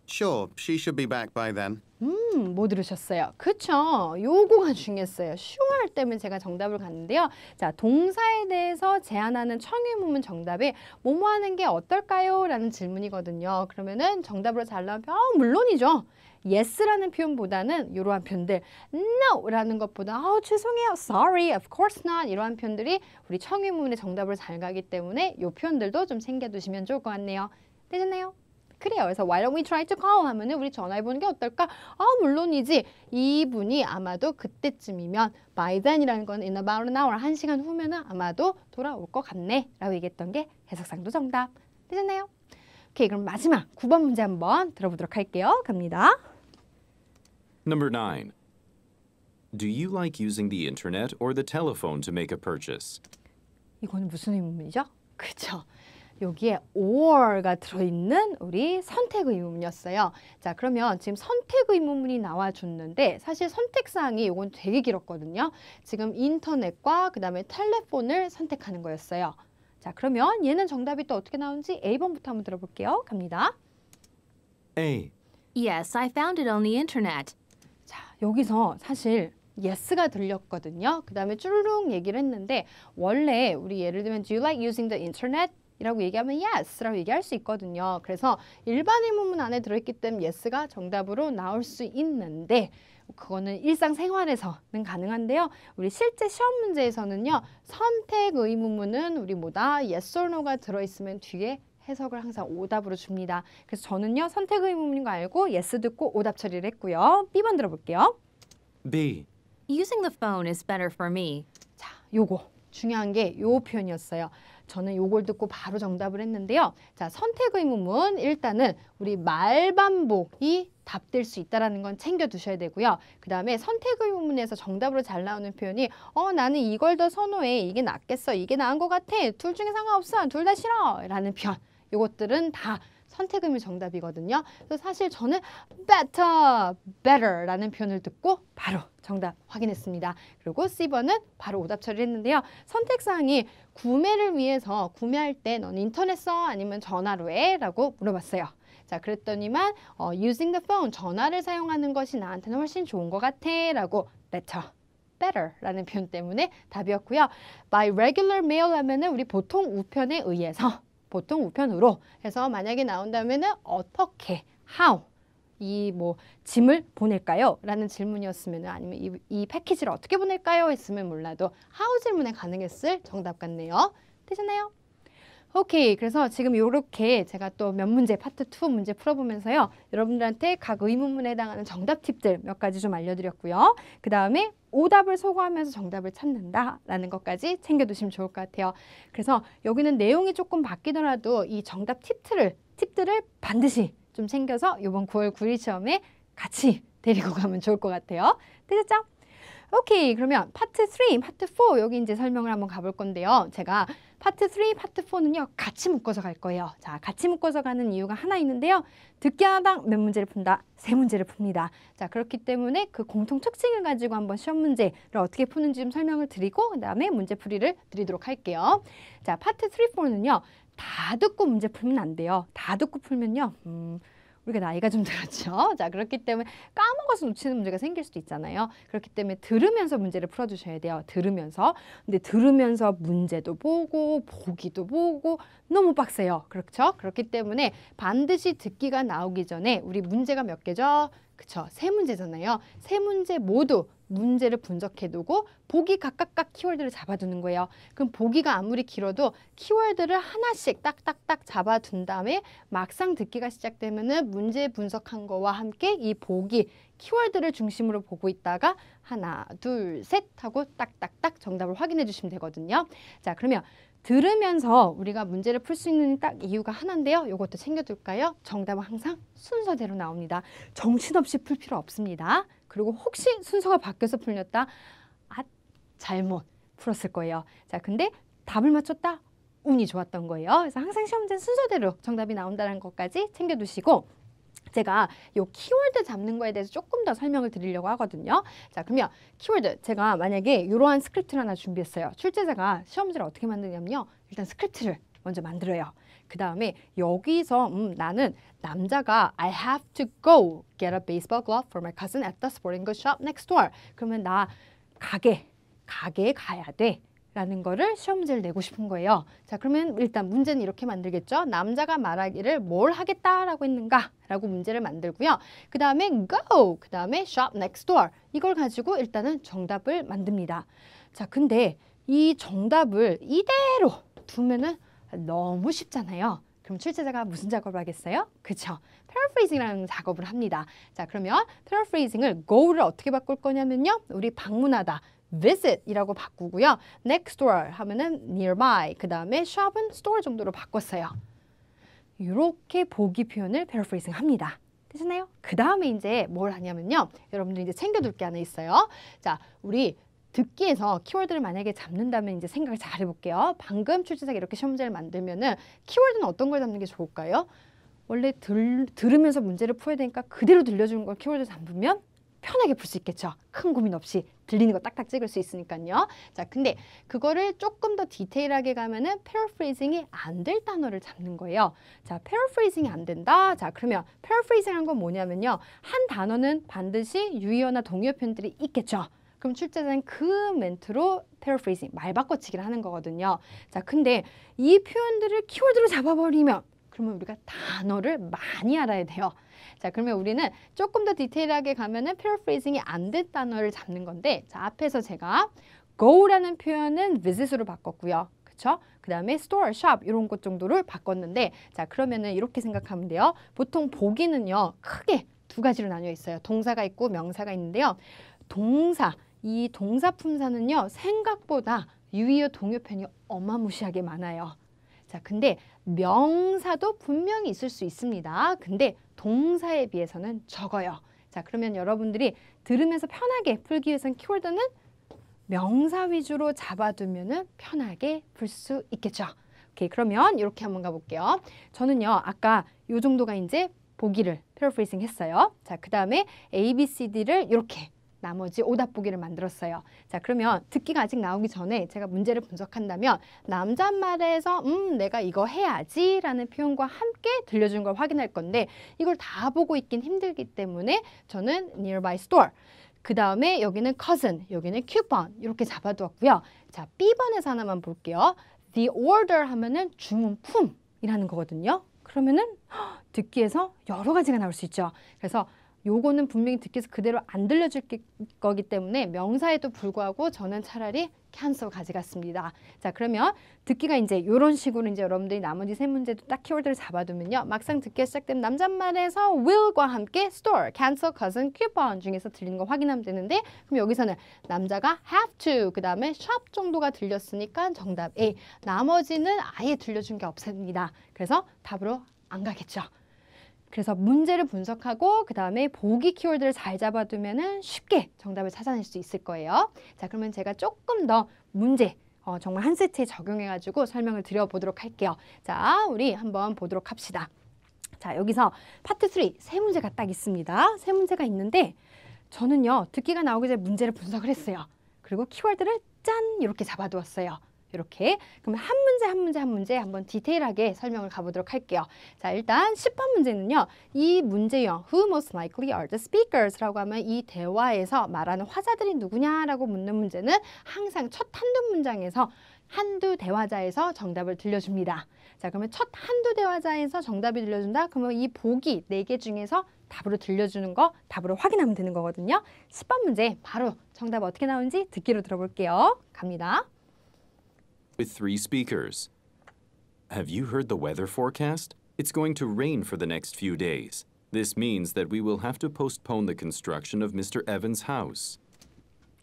Sure, she should be back by then. 뭐 들으셨어요? 그쵸? 요거가 중요했어요. sure 때문에 제가 정답을 갔는데요. 자, 동사에 대해서 제안하는 청유문문 정답이 뭐뭐 하는 게 어떨까요? 라는 질문이거든요. 그러면은 정답으로 잘 나온 표현, 물론이죠. yes라는 표현보다는 이러한 표현들, no라는 것보다 죄송해요, sorry, of course not 이러한 표현들이 우리 청유문문의 정답으로 잘 가기 때문에 이 표현들도 좀 챙겨두시면 좋을 것 같네요. 되셨나요? 그래요. 그래서 why don't we try to call 하면은 우리 전화해보는 게 어떨까? 물론이지. 이분이 아마도 그때쯤이면 by then이라는 건 in about an hour, 1시간 후면은 아마도 돌아올 것 같네 라고 얘기했던 게 해석상도 정답. 되셨나요? 오케이, 그럼 마지막 9번 문제 한번 들어보도록 할게요. 갑니다. Number 9. Do you like using the internet or the telephone to make a purchase? 이거는 무슨 의문이죠? 그렇죠. 여기에 or가 들어있는 우리 선택 의문이었어요. 자, 그러면 지금 선택 의문문이 나와줬는데 사실 선택사항이 이건 되게 길었거든요. 지금 인터넷과 그 다음에 텔레폰을 선택하는 거였어요. 자, 그러면 얘는 정답이 또 어떻게 나오는지 A번부터 한번 들어볼게요. 갑니다. A. Yes, I found it on the internet. 자, 여기서 사실 yes가 들렸거든요. 그 다음에 쭈루룩 얘기를 했는데 원래 우리 예를 들면 do you like using the internet? 이라고 얘기하면 yes라고 얘기할 수 있거든요. 그래서 일반 의문문 안에 들어있기 때문에 yes가 정답으로 나올 수 있는데 그거는 일상생활에서는 가능한데요. 우리 실제 시험 문제에서는요. 선택 의문문은 우리 뭐다? yes or no가 들어있으면 뒤에 해석을 항상 오답으로 줍니다. 그래서 저는요. 선택 의문문인 거 알고 yes 듣고 오답 처리를 했고요. B번 들어볼게요. B. Using the phone is better for me. 자, 요거 중요한 게 요 표현이었어요. 저는 요걸 듣고 바로 정답을 했는데요. 자, 선택 의문문 일단은 우리 말반복이 답될 수 있다는 건 챙겨두셔야 되고요. 그 다음에 선택 의문문에서 정답으로 잘 나오는 표현이 나는 이걸 더 선호해. 이게 낫겠어. 이게 나은 것 같아. 둘 중에 상관없어. 둘 다 싫어. 라는 표현. 요것들은 다 선택 의문 정답이거든요. 그래서 사실 저는 better, better라는 표현을 듣고 바로 정답 확인했습니다. 그리고 C번은 바로 오답 처리를 했는데요. 선택사항이 구매를 위해서 구매할 때 넌 인터넷 써? 아니면 전화로 해? 라고 물어봤어요. 자, 그랬더니만 using the phone, 전화를 사용하는 것이 나한테는 훨씬 좋은 것 같아 라고 better, better라는 표현 때문에 답이었고요. by regular mail 하면은 우리 보통 우편에 의해서 보통 우편으로 해서 만약에 나온다면은 어떻게, how 이 뭐 짐을 보낼까요? 라는 질문이었으면 아니면 이 패키지를 어떻게 보낼까요? 했으면 몰라도 how 질문에 가능했을 정답 같네요. 되셨나요? 오케이. 그래서 지금 이렇게 제가 또 몇 문제, 파트 2 문제 풀어보면서요. 여러분들한테 각 의문문에 해당하는 정답 팁들 몇 가지 좀 알려드렸고요. 그 다음에 오답을 소거하면서 정답을 찾는다라는 것까지 챙겨두시면 좋을 것 같아요. 그래서 여기는 내용이 조금 바뀌더라도 이 정답 팁들을 반드시 좀 챙겨서 이번 9월 9일 시험에 같이 데리고 가면 좋을 것 같아요. 되셨죠? 오케이. 그러면 파트 3, 파트 4 여기 이제 설명을 한번 가볼 건데요. 제가 파트 3, 파트 4는요. 같이 묶어서 갈 거예요. 자, 같이 묶어서 가는 이유가 하나 있는데요. 듣기 하나당 몇 문제를 푼다? 3문제를 풉니다. 자, 그렇기 때문에 그 공통 특징을 가지고 한번 시험 문제를 어떻게 푸는지 좀 설명을 드리고 그다음에 문제풀이를 드리도록 할게요. 자, 파트 3, 4는요. 다 듣고 문제 풀면 안 돼요. 다 듣고 풀면요. 우리가 나이가 좀 들었죠. 자, 그렇기 때문에 까먹어서 놓치는 문제가 생길 수도 있잖아요. 그렇기 때문에 들으면서 문제를 풀어주셔야 돼요. 들으면서. 근데 들으면서 문제도 보고 보기도 보고 너무 빡세요. 그렇죠? 그렇기 때문에 반드시 듣기가 나오기 전에 우리 문제가 몇 개죠? 그쵸? 3문제잖아요. 3문제 모두 문제를 분석해두고 보기 각각 키워드를 잡아두는 거예요. 그럼 보기가 아무리 길어도 키워드를 하나씩 딱딱딱 잡아둔 다음에 막상 듣기가 시작되면은 문제 분석한 거와 함께 이 보기 키워드를 중심으로 보고 있다가 하나, 둘, 셋 하고 딱딱딱 정답을 확인해 주시면 되거든요. 자, 그러면 들으면서 우리가 문제를 풀 수 있는 딱 이유가 하나인데요. 이것도 챙겨둘까요? 정답은 항상 순서대로 나옵니다. 정신없이 풀 필요 없습니다. 그리고 혹시 순서가 바뀌어서 풀렸다? 잘못 풀었을 거예요. 자, 근데 답을 맞췄다? 운이 좋았던 거예요. 그래서 항상 시험 문제는 순서대로 정답이 나온다는 것까지 챙겨두시고 제가 이 키워드 잡는 거에 대해서 조금 더 설명을 드리려고 하거든요. 자, 그러면 키워드 제가 만약에 이러한 스크립트를 하나 준비했어요. 출제자가 시험 문제를 어떻게 만드냐면요. 일단 스크립트를 먼저 만들어요. 그 다음에 여기서 나는 남자가 I have to go get a baseball glove for my cousin at the sporting goods shop next door. 그러면 나 가게에 가야 돼. 라는 거를 시험 문제를 내고 싶은 거예요. 자, 그러면 일단 문제는 이렇게 만들겠죠. 남자가 말하기를 뭘 하겠다라고 했는가? 라고 문제를 만들고요. 그 다음에 go, 그 다음에 shop next door. 이걸 가지고 일단은 정답을 만듭니다. 자, 근데 이 정답을 이대로 두면은 너무 쉽잖아요. 그럼 출제자가 무슨 작업을 하겠어요? 그쵸? paraphrasing이라는 작업을 합니다. 자, 그러면 paraphrasing을 go를 어떻게 바꿀 거냐면요. 우리 방문하다. visit이라고 바꾸고요. next door 하면은 nearby, 그 다음에 shop은 store 정도로 바꿨어요. 이렇게 보기 표현을 paraphrasing 합니다. 되셨나요? 그 다음에 이제 뭘 하냐면요. 여러분들 이제 챙겨둘 게 하나 있어요. 자, 우리 듣기에서 키워드를 만약에 잡는다면 이제 생각을 잘 해볼게요. 방금 출제자가 이렇게 시험 문제를 만들면은 키워드는 어떤 걸 잡는 게 좋을까요? 원래 들으면서 문제를 풀어야 되니까 그대로 들려주는 걸 키워드 잡으면 편하게 풀 수 있겠죠. 큰 고민 없이 들리는 거 딱딱 찍을 수 있으니까요. 자, 근데 그거를 조금 더 디테일하게 가면은 paraphrasing이 안 될 단어를 잡는 거예요. 자, paraphrasing이 안 된다. 자, 그러면 paraphrasing한 건 뭐냐면요. 한 단어는 반드시 유의어나 동의어 표현들이 있겠죠. 그럼 출제자는 그 멘트로 paraphrasing, 말 바꿔치기를 하는 거거든요. 자, 근데 이 표현들을 키워드로 잡아버리면 그러면 우리가 단어를 많이 알아야 돼요. 자, 그러면 우리는 조금 더 디테일하게 가면은 paraphrasing이 안 된 단어를 잡는 건데, 자, 앞에서 제가 go라는 표현은 visit으로 바꿨고요. 그쵸? 그 다음에 store, shop 이런 것 정도를 바꿨는데, 자, 그러면은 이렇게 생각하면 돼요. 보통 보기는요, 크게 두 가지로 나뉘어 있어요. 동사가 있고 명사가 있는데요. 동사, 이 동사 품사는요, 생각보다 유의어 동요편이 어마무시하게 많아요. 자, 근데 명사도 분명히 있을 수 있습니다. 근데 동사에 비해서는 적어요. 자, 그러면 여러분들이 들으면서 편하게 풀기 위해서는 키워드는 명사 위주로 잡아두면은 편하게 풀 수 있겠죠. 오케이, 그러면 이렇게 한번 가볼게요. 저는요, 아까 요 정도가 이제 보기를 paraphrasing 했어요. 자, 그 다음에 A, B, C, D를 이렇게 나머지 오답 보기를 만들었어요. 자, 그러면 듣기가 아직 나오기 전에 제가 문제를 분석한다면 남잣말에서 내가 이거 해야지 라는 표현과 함께 들려준 걸 확인할 건데 이걸 다 보고 있긴 힘들기 때문에 저는 nearby store, 그 다음에 여기는 cousin, 여기는 coupon 이렇게 잡아두었고요. 자, B번에서 하나만 볼게요. The order 하면은 주문품이라는 거거든요. 그러면은 듣기에서 여러 가지가 나올 수 있죠. 그래서 요거는 분명히 듣기에서 그대로 안 들려줄 거기 때문에 명사에도 불구하고 저는 차라리 cancel 가져갔습니다. 자, 그러면 듣기가 이제 이런 식으로 이제 여러분들이 나머지 세 문제도 딱 키워드를 잡아두면요. 막상 듣기가 시작되면 남잣말에서 will과 함께 store, cancel, cousin, coupon 중에서 들리는 거 확인하면 되는데 그럼 여기서는 남자가 have to, 그 다음에 shop 정도가 들렸으니까 정답 A. 나머지는 아예 들려준 게 없습니다. 그래서 답으로 안 가겠죠. 그래서 문제를 분석하고 그 다음에 보기 키워드를 잘 잡아두면은 쉽게 정답을 찾아낼 수 있을 거예요. 자, 그러면 제가 조금 더 문제 정말 한 세트에 적용해가지고 설명을 드려보도록 할게요. 자, 우리 한번 보도록 합시다. 자, 여기서 파트 3 세 문제가 딱 있습니다. 세 문제가 있는데 저는요, 듣기가 나오기 전에 문제를 분석을 했어요. 그리고 키워드를 짠 이렇게 잡아두었어요. 이렇게. 그러면 한 문제 한번 디테일하게 설명을 가보도록 할게요. 자, 일단 10번 문제는요. 이 문제형 Who most likely are the speakers? 라고 하면 이 대화에서 말하는 화자들이 누구냐라고 묻는 문제는 항상 첫 한두 문장에서 한두 대화자에서 정답을 들려줍니다. 자, 그러면 첫 한두 대화자에서 정답이 들려준다? 그러면 이 보기 4개 중에서 답으로 들려주는 거 답으로 확인하면 되는 거거든요. 10번 문제 바로 정답 어떻게 나오는지 듣기로 들어볼게요. 갑니다. With 3 speakers. Have you heard the weather forecast? It's going to rain for the next few days. This means that we will have to postpone the construction of Mr. Evans' house.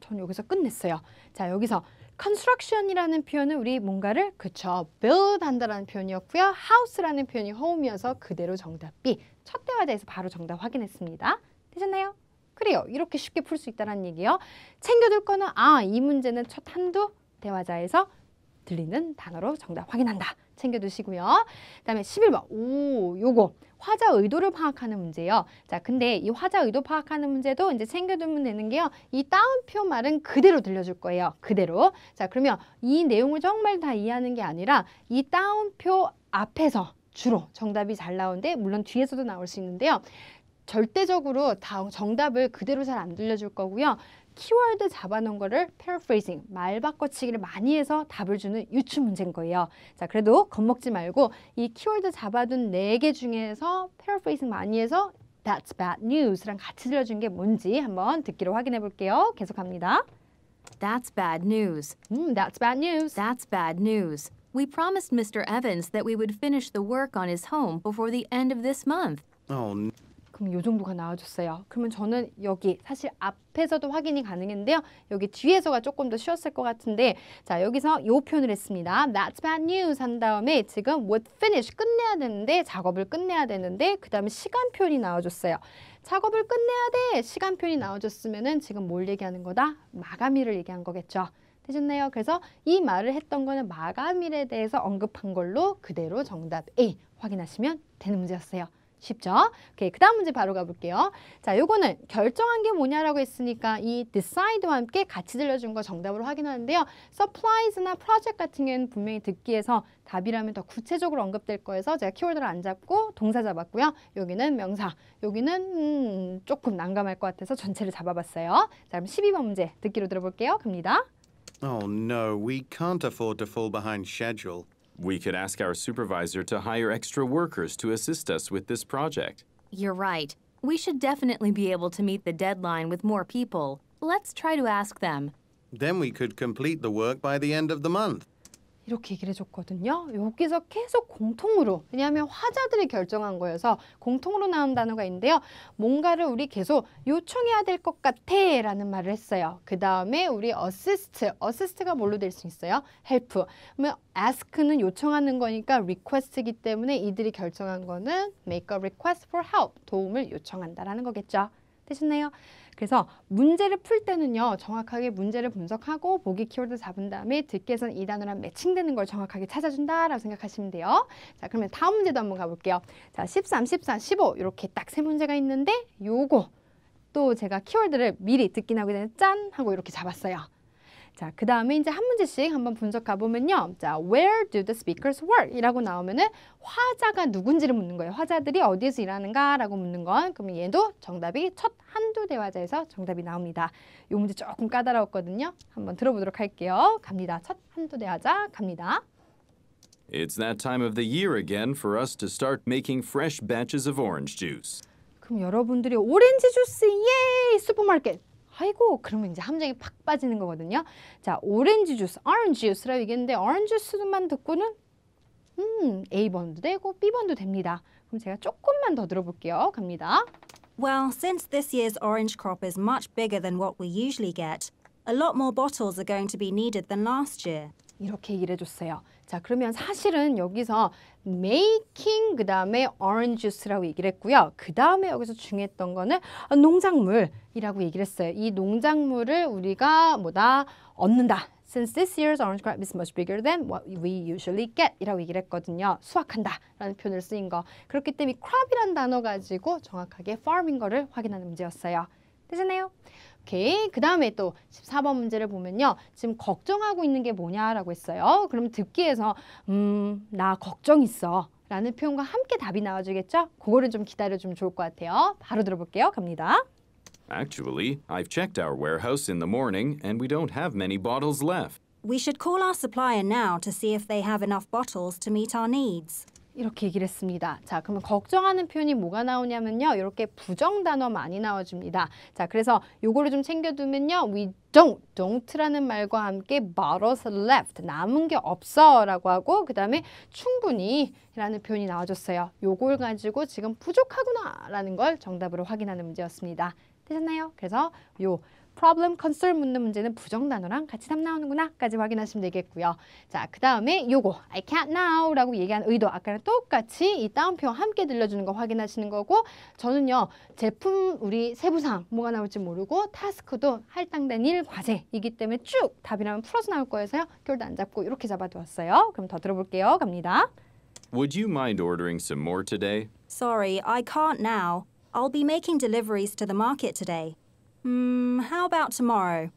전 여기서 끝냈어요. 자, 여기서 construction이라는 표현은 우리 뭔가를 그쵸, build 한다라는 표현이었고요. house라는 표현이 home이어서 그대로 정답 B. 첫 대화자에서 바로 정답 확인했습니다. 되셨나요? 그래요. 이렇게 쉽게 풀 수 있다는 얘기예요. 챙겨둘 거는 이 문제는 첫 한두 대화자에서 들리는 단어로 정답 확인한다. 챙겨두시고요. 그 다음에 11번. 요거 화자 의도를 파악하는 문제예요. 자, 근데 이 화자 의도 파악하는 문제도 이제 챙겨두면 되는 게요. 이 따옴표 말은 그대로 들려줄 거예요. 그대로. 자, 그러면 이 내용을 정말 다 이해하는 게 아니라 이 따옴표 앞에서 주로 정답이 잘 나오는데 물론 뒤에서도 나올 수 있는데요. 절대적으로 다 정답을 그대로 잘 안 들려줄 거고요. 키워드 잡아놓은 거를 paraphrasing, 말 바꿔치기를 많이 해서 답을 주는 유추 문제인 거예요. 자, 그래도 겁먹지 말고 이 키워드 잡아둔 4개 중에서 paraphrasing 많이 해서 that's bad news랑 같이 들려준 게 뭔지 한번 듣기로 확인해 볼게요. 계속합니다. That's bad news. That's bad news. That's bad news. We promised Mr. Evans that we would finish the work on his home before the end of this month. Oh, 그럼 요 정도가 나와줬어요. 그러면 저는 여기 사실 앞에서도 확인이 가능한데요. 여기 뒤에서가 조금 더 쉬웠을 것 같은데 자, 여기서 요 표현을 했습니다. That's bad news 한 다음에 지금 would finish 끝내야 되는데 작업을 끝내야 되는데 그 다음에 시간 표현이 나와줬어요. 작업을 끝내야 돼. 시간 표현이 나와줬으면은 지금 뭘 얘기하는 거다? 마감일을 얘기한 거겠죠. 되셨나요? 그래서 이 말을 했던 거는 마감일에 대해서 언급한 걸로 그대로 정답 A 확인하시면 되는 문제였어요. 쉽죠? 오케이, 그 다음 문제 바로 가볼게요. 자, 요거는 결정한 게 뭐냐라고 했으니까 이 decide와 함께 같이 들려준 거 정답으로 확인하는데요. supplies나 project 같은 경우는 분명히 듣기에서 답이라면 더 구체적으로 언급될 거여서 제가 키워드를 안 잡고 동사 잡았고요. 여기는 명사, 여기는 조금 난감할 것 같아서 전체를 잡아봤어요. 자, 그럼 12번 문제 듣기로 들어볼게요. 갑니다. Oh no, we can't afford to fall behind schedule. We could ask our supervisor to hire extra workers to assist us with this project. You're right. We should definitely be able to meet the deadline with more people. Let's try to ask them. Then we could complete the work by the end of the month. 이렇게 얘기를 해줬거든요. 여기서 계속 공통으로, 왜냐하면 화자들이 결정한 거여서 공통으로 나온 단어가 있는데요. 뭔가를 우리 계속 요청해야 될 것 같아 라는 말을 했어요. 그 다음에 우리 assist가 뭘로 될 수 있어요? help. 그러면 ask는 요청하는 거니까 request이기 때문에 이들이 결정한 거는 make a request for help, 도움을 요청한다라는 거겠죠. 되셨나요? 그래서 문제를 풀 때는요, 정확하게 문제를 분석하고 보기 키워드 잡은 다음에 듣기에서는 이 단어랑 매칭되는 걸 정확하게 찾아준다라고 생각하시면 돼요. 자, 그러면 다음 문제도 한번 가볼게요. 자, 13, 14, 15 이렇게 딱 세 문제가 있는데 요거 또 제가 키워드를 미리 듣기 나오기 전에 짠! 하고 이렇게 잡았어요. 자, 그 다음에 이제 한 문제씩 한번 분석 가보면요. 자, where do the speakers work? 이라고 나오면은 화자가 누군지를 묻는 거예요. 화자들이 어디에서 일하는가? 라고 묻는 건. 그러면 얘도 정답이 첫 한두 대화자에서 정답이 나옵니다. 이 문제 조금 까다로웠거든요. 한번 들어보도록 할게요. 갑니다. 첫 한두 대화자 갑니다. It's that time of the year again for us to start making fresh batches of orange juice. 그럼 여러분들이 오렌지 주스 예! 슈퍼마켓. 아이고, 그러면 이제 함정이 팍 빠지는 거거든요. 자, 오렌지 주스, orange juice라고 얘기했는데 orange juice만 듣고는 A번도 되고 B번도 됩니다. 그럼 제가 조금만 더 들어볼게요. 갑니다. Well, since this year's orange crop is much bigger than what we usually get, a lot more bottles are going to be needed than last year. 이렇게 얘기를 해줬어요. 자, 그러면 사실은 여기서 making 그 다음에 orange juice라고 얘기를 했고요. 그 다음에 여기서 중요했던 거는 농작물이라고 얘기를 했어요. 이 농작물을 우리가 뭐다 얻는다. Since this year's orange crop is much bigger than what we usually get 이라고 얘기를 했거든요. 수확한다 라는 표현을 쓰인 거. 그렇기 때문에 crop이란 단어 가지고 정확하게 farm인 거를 확인하는 문제였어요. 되셨나요? 오케이. 그 다음에 또 14번 문제를 보면요. 지금 걱정하고 있는 게 뭐냐라고 했어요. 그럼 듣기에서 나 걱정 있어 라는 표현과 함께 답이 나와주겠죠? 그거를 좀 기다려주면 좋을 것 같아요. 바로 들어볼게요. 갑니다. Actually, I've checked our warehouse in the morning and we don't have many bottles left. We should call our supplier now to see if they have enough bottles to meet our needs. 이렇게 얘기를 했습니다. 자, 그러면 걱정하는 표현이 뭐가 나오냐면요. 이렇게 부정 단어 많이 나와줍니다. 자, 그래서 요거를 좀 챙겨두면요. We don't라는 말과 함께 bottles left, 남은 게 없어 라고 하고 그 다음에 충분히 라는 표현이 나와줬어요. 요걸 가지고 지금 부족하구나 라는 걸 정답으로 확인하는 문제였습니다. 되셨나요? 그래서 요 problem, concern 묻는 문제는 부정 단어랑 같이 답 나오는구나 까지 확인하시면 되겠고요. 자, 그 다음에 요거 I can't now 라고 얘기한 의도 아까랑 똑같이 이 따옴표 함께 들려주는 거 확인하시는 거고 저는요 제품 우리 세부사항 뭐가 나올지 모르고 타스크도 할당된 일 과제이기 때문에 쭉 답이라면 풀어서 나올 거여서요. 키워드 안 잡고 이렇게 잡아두었어요. 그럼 더 들어볼게요. 갑니다. Would you mind ordering some more today? Sorry, I can't now. I'll be making deliveries to the market today. How about tomorrow?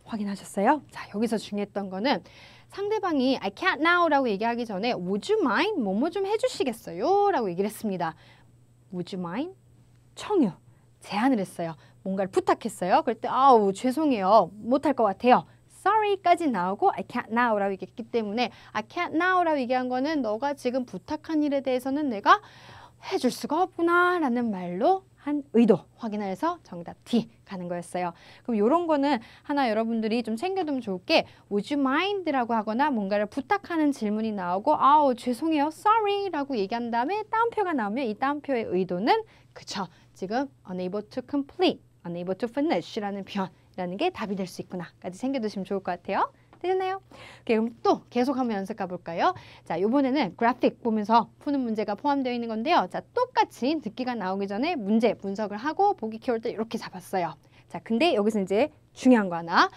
확인하셨어요? 자, 여기서 중요했던 거는 상대방이 I can't now 라고 얘기하기 전에 Would you mind? 뭐뭐 좀 해주시겠어요? 라고 얘기를 했습니다. Would you mind? 청유, 제안을 했어요. 뭔가를 부탁했어요. 그럴 때 아우 죄송해요. 못할 것 같아요. Sorry까지 나오고 I can't now 라고 얘기했기 때문에 I can't now 라고 얘기한 거는 너가 지금 부탁한 일에 대해서는 내가 해줄 수가 없구나 라는 말로 한 의도 확인해서 정답 D 가는 거였어요. 그럼 이런 거는 하나 여러분들이 좀 챙겨두면 좋을 게 Would you mind? 라고 하거나 뭔가를 부탁하는 질문이 나오고 아우 죄송해요. Sorry 라고 얘기한 다음에 따옴표가 나오면 이 따옴표의 의도는 그쵸. 지금 unable to complete, unable to finish 라는 표현이라는 게 답이 될 수 있구나 까지 챙겨두시면 좋을 것 같아요. 되셨나요? 그럼 또 계속 한번 연습 가볼까요? 자, 이번에는 그래픽 보면서 푸는 문제가 포함되어 있는 건데요. 자, 똑같이 듣기가 나오기 전에 문제 분석을 하고 보기 키워드 이렇게 잡았어요. 자, 근데 여기서 이제 중요한 거 하나.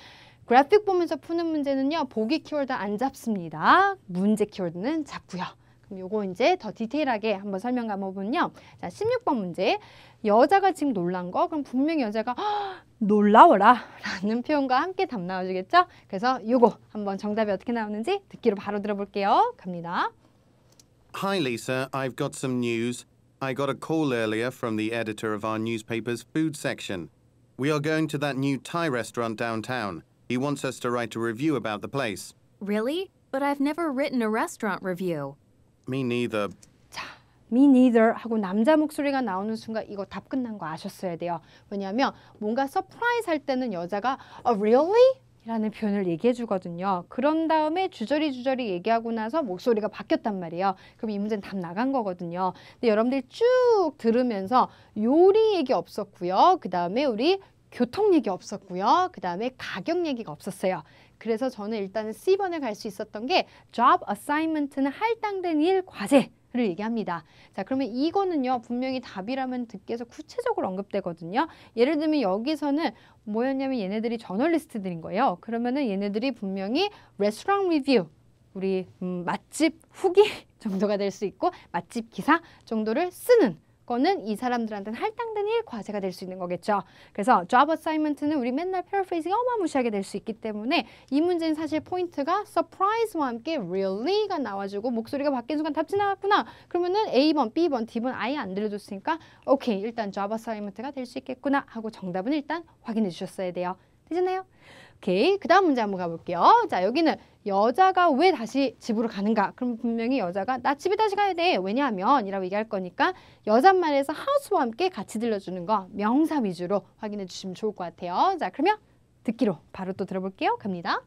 그래픽 보면서 푸는 문제는요. 보기 키워드 안 잡습니다. 문제 키워드는 잡고요. 그럼 요거 이제 더 디테일하게 한번 설명 가보면요. 자, 16번 문제. 여자가 지금 놀란 거? 그럼 분명히 여자가 놀라워라 라는 표현과 함께 답 나와주겠죠? 그래서 요거 한번 정답이 어떻게 나오는지 듣기로 바로 들어볼게요. 갑니다. Hi, Lisa. I've got some news. I got a call earlier from the editor of our newspaper's food section. We are going to that new Thai restaurant downtown. He wants us to write a review about the place. Really? But I've never written a restaurant review. Me neither. Me neither 하고 남자 목소리가 나오는 순간 이거 답 끝난 거 아셨어야 돼요. 왜냐하면 뭔가 서프라이즈 할 때는 여자가 really? 라는 표현을 얘기해 주거든요. 그런 다음에 주저리 얘기하고 나서 목소리가 바뀌었단 말이에요. 그럼 이 문제는 답 나간 거거든요. 근데 여러분들 쭉 들으면서 요리 얘기 없었고요. 그 다음에 우리 교통 얘기 없었고요. 그 다음에 가격 얘기가 없었어요. 그래서 저는 일단은 C번에 갈 수 있었던 게 job assignment는 할당된 일, 과제를 얘기합니다. 자, 그러면 이거는요. 분명히 답이라면 듣기에서 구체적으로 언급되거든요. 예를 들면 여기서는 뭐였냐면 얘네들이 저널리스트들인 거예요. 그러면은 얘네들이 분명히 레스토랑 리뷰, 우리 맛집 후기 정도가 될 수 있고 맛집 기사 정도를 쓰는 거는 이 사람들한테는 할당된 일, 과제가 될 수 있는 거겠죠. 그래서 job assignment는 우리 맨날 paraphrasing 어마무시하게 될 수 있기 때문에 이 문제는 사실 포인트가 surprise와 함께 really가 나와주고 목소리가 바뀐 순간 답지 나왔구나. 그러면은 A번, B번, D번 아예 안 들려줬으니까 오케이, 일단 job assignment가 될 수 있겠구나 하고 정답은 일단 확인해 주셨어야 돼요. 되셨나요? 오케이, 그 다음 문제 한번 가볼게요. 자, 여기는 여자가 왜 다시 집으로 가는가? 그럼 분명히 여자가 나 집에 다시 가야 돼. 왜냐하면 이라고 얘기할 거니까 여잔말에서 house와 함께 같이 들려주는 거 명사 위주로 확인해 주시면 좋을 것 같아요. 자, 그러면 듣기로 바로 또 들어볼게요. 갑니다.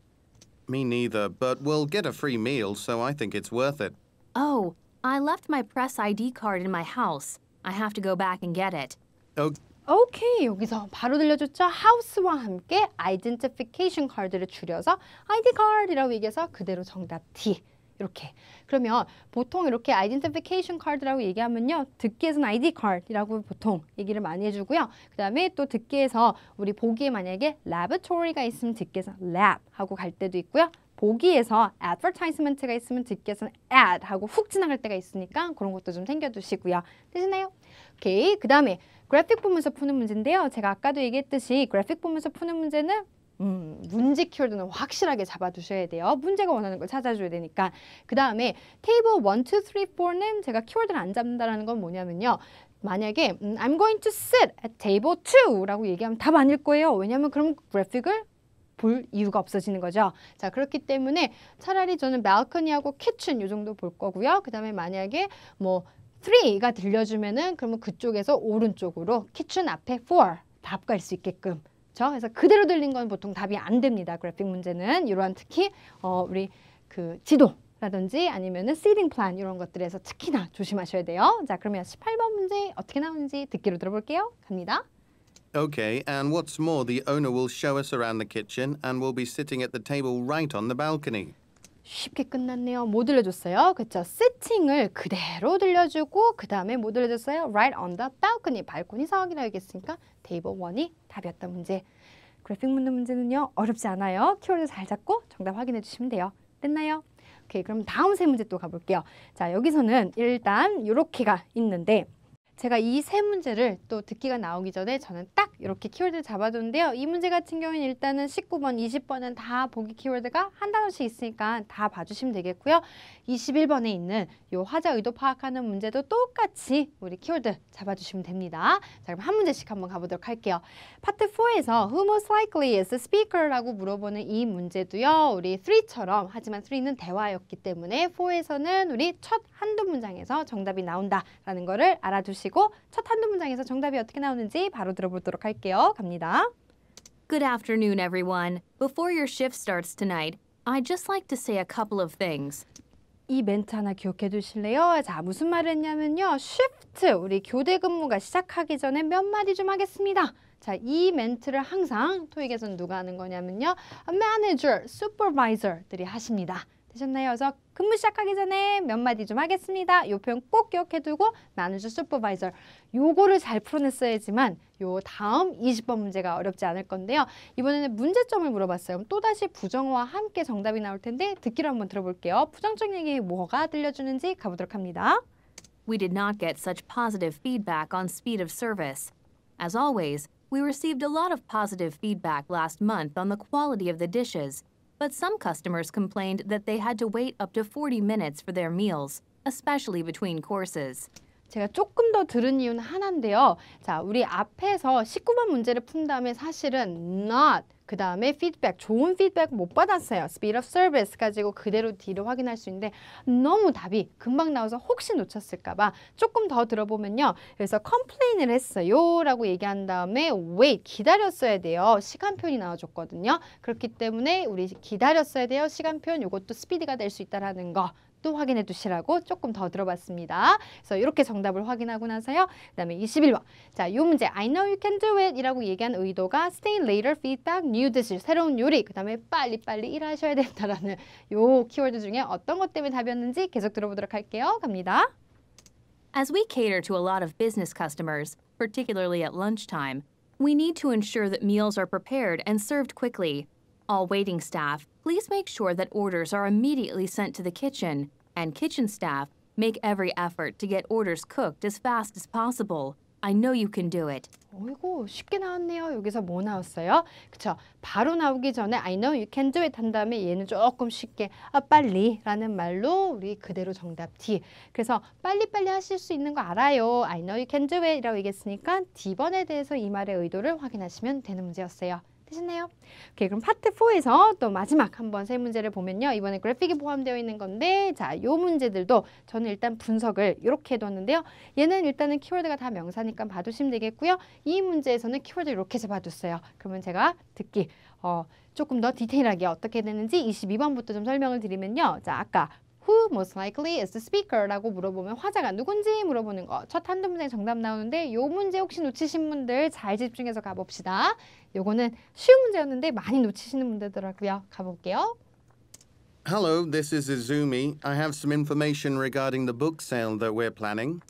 Me neither, but we'll get a free meal, so I think it's worth it. Oh, I left my press ID card in my house. I have to go back and get it. Oh, 오케이, 여기서 바로 들려줬죠. house와 함께 identification card를 줄여서 ID card이라고 얘기해서 그대로 정답 D. 이렇게. 그러면 보통 이렇게 identification card라고 얘기하면요. 듣기에서는 ID card이라고 보통 얘기를 많이 해주고요. 그 다음에 또 듣기에서 우리 보기에 만약에 laboratory가 있으면 듣기에서 lab 하고 갈 때도 있고요. 보기에서 advertisement가 있으면 듣기에서는 ad 하고 훅 지나갈 때가 있으니까 그런 것도 좀 챙겨두시고요. 되시나요? 오케이. 그 다음에 그래픽 보면서 푸는 문제인데요. 제가 아까도 얘기했듯이 그래픽 보면서 푸는 문제는 문제 키워드는 확실하게 잡아두셔야 돼요. 문제가 원하는 걸 찾아줘야 되니까. 그 다음에 테이블 1, 2, 3, 4는 제가 키워드를 안 잡는다는 건 뭐냐면요. 만약에 I'm going to sit at table 2라고 얘기하면 답 아닐 거예요. 왜냐하면 그럼 그래픽을 볼 이유가 없어지는 거죠. 자, 그렇기 때문에 차라리 저는 balcony하고 kitchen 이 정도 볼 거고요. 그 다음에 만약에 뭐 3가 들려주면은 그러면 그쪽에서 오른쪽으로 kitchen 앞에 4 답 갈 수 있게끔. 그래서 그대로 들린 건 보통 답이 안 됩니다. 그래픽 문제는 이러한 특히 우리 그 지도라든지 아니면은 seating plan 이런 것들에서 특히나 조심하셔야 돼요. 자, 그러면 18번 문제 어떻게 나오는지 듣기로 들어볼게요. 갑니다. okay, and what's more, the owner will show us around the kitchen and we'll be sitting at the table right on the balcony. 쉽게 끝났네요. 뭐 들려줬어요? 그쵸? sitting을 그대로 들려주고 그 다음에 뭐 들려줬어요? right on the balcony, 발코니석이라고 얘기했으니까 table 1이 답이었던 문제. 그래픽 묻는 문제는요. 어렵지 않아요. 키워드 잘 잡고 정답 확인해 주시면 돼요. 됐나요? 오케이, 그럼 다음 세 문제 또 가볼게요. 자, 여기서는 일단 요렇게가 있는데 제가 이 세 문제를 또 듣기가 나오기 전에 저는 딱 이렇게 키워드를 잡아뒀는데요. 이 문제 같은 경우에는 일단은 19번, 20번은 다 보기 키워드가 한 단어씩 있으니까 다 봐주시면 되겠고요. 21번에 있는 요 화자 의도 파악하는 문제도 똑같이 우리 키워드 잡아주시면 됩니다. 자, 그럼 한 문제씩 한번 가보도록 할게요. 파트 4에서 Who most likely is the speaker? 라고 물어보는 이 문제도요. 우리 3처럼 하지만 3는 대화였기 때문에 4에서는 우리 첫 한두 문장에서 정답이 나온다라는 거를 알아두시고 첫 한두 문장에서 정답이 어떻게 나오는지 바로 들어보도록 할게요. 갑니다. Good afternoon, everyone. Before your shift starts tonight, I'd just like to say a couple of things. 이 멘트 하나 기억해 두실래요? 자, 무슨 말을 했냐면요. shift, 우리 교대 근무가 시작하기 전에 몇 마디 좀 하겠습니다. 자, 이 멘트를 항상 토익에서는 누가 하는 거냐면요. manager, supervisor들이 하십니다. 되셨나요? 그래서 근무 시작하기 전에 몇 마디 좀 하겠습니다. 요 표현 꼭 기억해두고 manager, supervisor 요거를 잘 풀어냈어야지만 요 다음 20번 문제가 어렵지 않을 건데요. 이번에는 문제점을 물어봤어요. 그럼 또다시 부정어와 함께 정답이 나올 텐데 듣기로 한번 들어볼게요. 부정적 얘기 뭐가 들려주는지 가보도록 합니다. We did not get such positive feedback on speed of service. As always, we received a lot of positive feedback last month on the quality of the dishes, but some customers complained that they had to wait up to 40 minutes for their meals, especially between courses. 제가 조금 더 들은 이유는 하나인데요. 자, 우리 앞에서 19번 문제를 푼 다음에 사실은 not, 그 다음에 feedback, 좋은 피드백 못 받았어요. speed of service 가지고 그대로 뒤를 확인할 수 있는데 너무 답이 금방 나와서 혹시 놓쳤을까 봐 조금 더 들어보면요. 그래서 complain을 했어요 라고 얘기한 다음에 wait, 기다렸어야 돼요. 시간표현이 나와줬거든요. 그렇기 때문에 우리 기다렸어야 돼요. 시간표현 이것도 speed가 될 수 있다는 거. 또 확인해 두시라고 조금 더 들어봤습니다. 그래서 이렇게 정답을 확인하고 나서요. 그 다음에 21번. 자, 이 문제 I know you can do it 이라고 얘기한 의도가 stay later, feedback, new dish, 새로운 요리, 그 다음에 빨리빨리 일하셔야 된다라는 요 키워드 중에 어떤 것 때문에 답이었는지 계속 들어보도록 할게요. 갑니다. As we cater to a lot of business customers, particularly at lunchtime, we need to ensure that meals are prepared and served quickly. All waiting staff, please make sure that orders are immediately sent to the kitchen, and kitchen staff, make every effort to get orders cooked as fast as possible. I know you can do it. 어이구 쉽게 나왔네요. 여기서 뭐 나왔어요? 그쵸? 바로 나오기 전에 I know you can do it 한 다음에 얘는 조금 쉽게 빨리 라는 말로 우리 그대로 정답 D. 그래서 빨리빨리 하실 수 있는 거 알아요. I know you can do it 이라고 얘기했으니까 D번에 대해서 이 말의 의도를 확인하시면 되는 문제였어요. 되셨나요? 오케이, 그럼 파트 4에서 또 마지막 한번 세 문제를 보면요. 이번에 그래픽이 포함되어 있는 건데 자, 요 문제들도 저는 일단 분석을 이렇게 해뒀는데요. 얘는 일단은 키워드가 다 명사니까 봐두시면 되겠고요. 이 문제에서는 키워드 이렇게 잡아뒀어요. 그러면 제가 듣기 조금 더 디테일하게 어떻게 되는지 22번부터 좀 설명을 드리면요. 자, 아까 Who most likely is the speaker? 라고 물어보면 화자가 누군지 물어보는 거. 첫 한두 문제 정답 나오는데 요 문제 혹시 놓치신 분들 잘 집중해서 가봅시다. 요거는 쉬운 문제였는데 많이 놓치시는 문제더라고요. 가볼게요. Hello, this is Izumi. I have some information regarding the book sale that we're planning.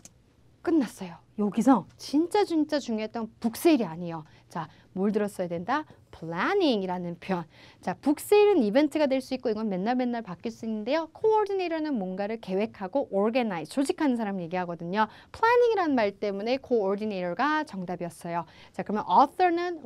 끝났어요. 여기서 진짜 중요했던 북세일이 아니에요. 자, 뭘 들었어야 된다? planning이라는 표현. 자, 북세일은 이벤트가 될 수 있고 이건 맨날 바뀔 수 있는데요. coordinator는 뭔가를 계획하고 organize, 조직하는 사람 얘기하거든요. planning이라는 말 때문에 coordinator가 정답이었어요. 자, 그러면 author는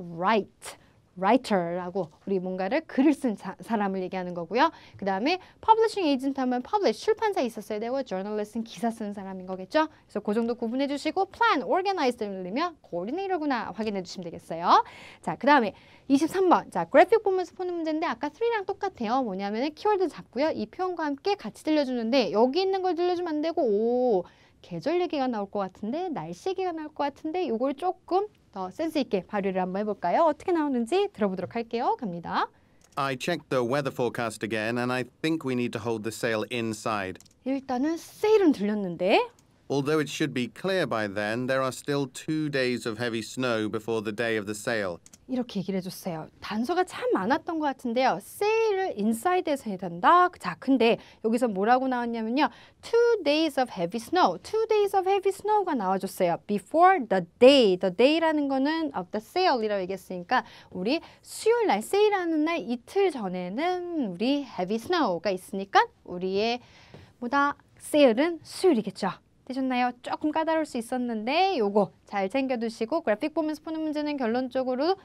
writer라고 우리 뭔가를 글을 쓴 사람을 얘기하는 거고요. 그 다음에 publishing agent 하면 publish, 출판사에 있었어야 되고 journalist는 기사 쓰는 사람인 거겠죠. 그래서 그 정도 구분해 주시고 plan, organize를 늘리면 coordinator구나 확인해 주시면 되겠어요. 자, 그 다음에 23번. 자, 그래픽 보면서 푸는 문제인데 아까 3랑 똑같아요. 뭐냐면은 키워드 잡고요. 이 표현과 함께 같이 들려주는데 여기 있는 걸 들려주면 안 되고 계절 얘기가 나올 것 같은데 날씨 얘기가 나올 것 같은데 이걸 조금 더 센스 있게 발휘를 한번 해볼까요? 어떻게 나오는지 들어보도록 할게요. 갑니다. I checked the weather forecast again and I think we need to hold the sale inside. 일단은 세일은 들렸는데 Although it should be clear by then, there are still 2 days of heavy snow before the day of the sale. 이렇게 얘기를 해줬어요. 단서가 참 많았던 것 같은데요. 세일을 인사이드에서 해야 된다. 자, 근데 여기서 뭐라고 나왔냐면요. 2 days of heavy snow. 2 days of heavy snow가 나와줬어요. Before the day. The day라는 거는 of the sale이라고 얘기했으니까 우리 수요일 날 세일하는 날 이틀 전에는 우리 heavy snow가 있으니까 우리의 세일은 수요일이겠죠. 되셨나요? 조금 까다로울 수 있었는데 요거 잘 챙겨두시고 그래픽 보면서 푸는 문제는 결론적으로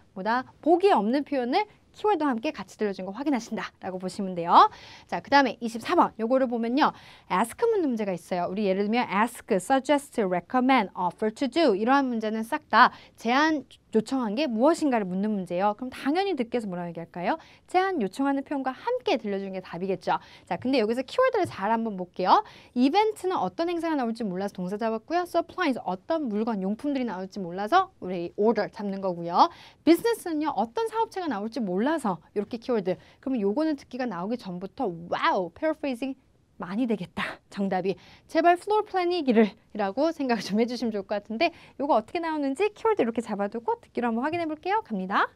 보기 없는 표현을 키워드와 함께 같이 들려준 거 확인하신다라고 보시면 돼요. 자, 그 다음에 24번 요거를 보면요. ask 묻는 문제가 있어요. 우리 예를 들면 ask, suggest, recommend, offer to do 이러한 문제는 싹 다 제안 요청한 게 무엇인가를 묻는 문제예요. 그럼 당연히 듣기에서 뭐라고 얘기할까요? 제안 요청하는 표현과 함께 들려주는 게 답이겠죠. 자, 근데 여기서 키워드를 잘 한번 볼게요. 이벤트는 어떤 행사가 나올지 몰라서 동사 잡았고요. supplies 어떤 물건, 용품들이 나올지 몰라서 우리 order 잡는 거고요. 비즈니스는요. 어떤 사업체가 나올지 몰라서 이렇게 키워드. 그러면 요거는 듣기가 나오기 전부터 와우, paraphrasing 많이 되겠다. 정답이 제발 플로어 플랜이기를 이라고 생각 좀 해주시면 좋을 것 같은데 요거 어떻게 나오는지 키워드 이렇게 잡아두고 듣기로 한번 확인해 볼게요. 갑니다.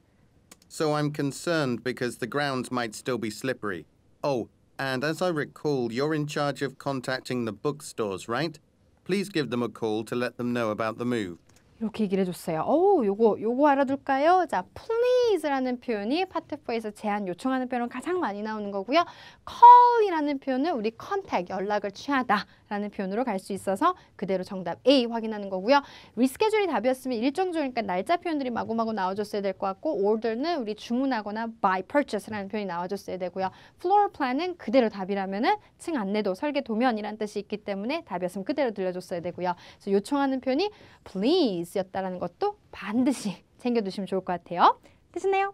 So I'm concerned because the grounds might still be slippery. Oh, And as I recall, you're in charge of contacting the bookstores, right? Please give them a call to let them know about the move. 이렇게 얘기를 해줬어요. 요거 알아둘까요? 자, please라는 표현이 파트 4에서 제안 요청하는 표현은 가장 많이 나오는 거고요. call이라는 표현은 우리 contact, 연락을 취하다라는 표현으로 갈 수 있어서 그대로 정답 A 확인하는 거고요. reschedule이 답이었으면 일정 중이니까 날짜 표현들이 마구마구 나와줬어야 될 것 같고 order는 우리 주문하거나 by purchase라는 표현이 나와줬어야 되고요. floor plan은 그대로 답이라면은 층 안내도, 설계 도면이란 뜻이 있기 때문에 답이었으면 그대로 들려줬어야 되고요. 그래서 요청하는 표현이 please 였다라는 것도 반드시 챙겨두시면 좋을 것 같아요. 되셨나요?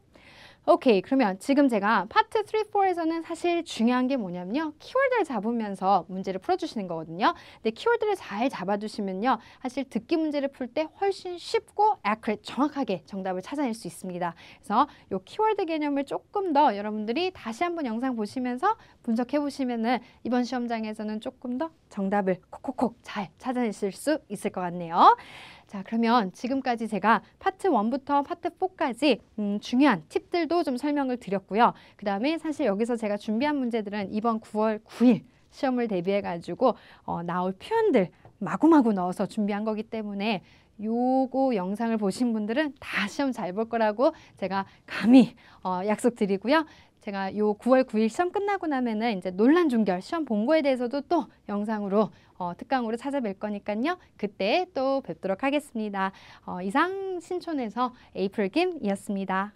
오케이, 그러면 지금 제가 파트 3, 4에서는 사실 중요한 게 뭐냐면요. 키워드를 잡으면서 문제를 풀어주시는 거거든요. 근데 키워드를 잘 잡아두시면요. 사실 듣기 문제를 풀 때 훨씬 쉽고 accurate, 정확하게 정답을 찾아낼 수 있습니다. 그래서 이 키워드 개념을 조금 더 여러분들이 다시 한번 영상 보시면서 분석해 보시면은 이번 시험장에서는 조금 더 정답을 콕콕콕 잘 찾아내실 수 있을 것 같네요. 자, 그러면 지금까지 제가 파트 1부터 파트 4까지 중요한 팁들도 좀 설명을 드렸고요. 그 다음에 사실 여기서 제가 준비한 문제들은 이번 9월 9일 시험을 대비해가지고 나올 표현들 마구마구 넣어서 준비한 거기 때문에 요거 영상을 보신 분들은 다 시험 잘 볼 거라고 제가 감히 약속드리고요. 제가 요 9월 9일 시험 끝나고 나면은 이제 논란 종결 시험 본거에 대해서도 또 영상으로 특강으로 찾아뵐 거니까요. 그때 또 뵙도록 하겠습니다. 이상 신촌에서 에이프릴 김이었습니다.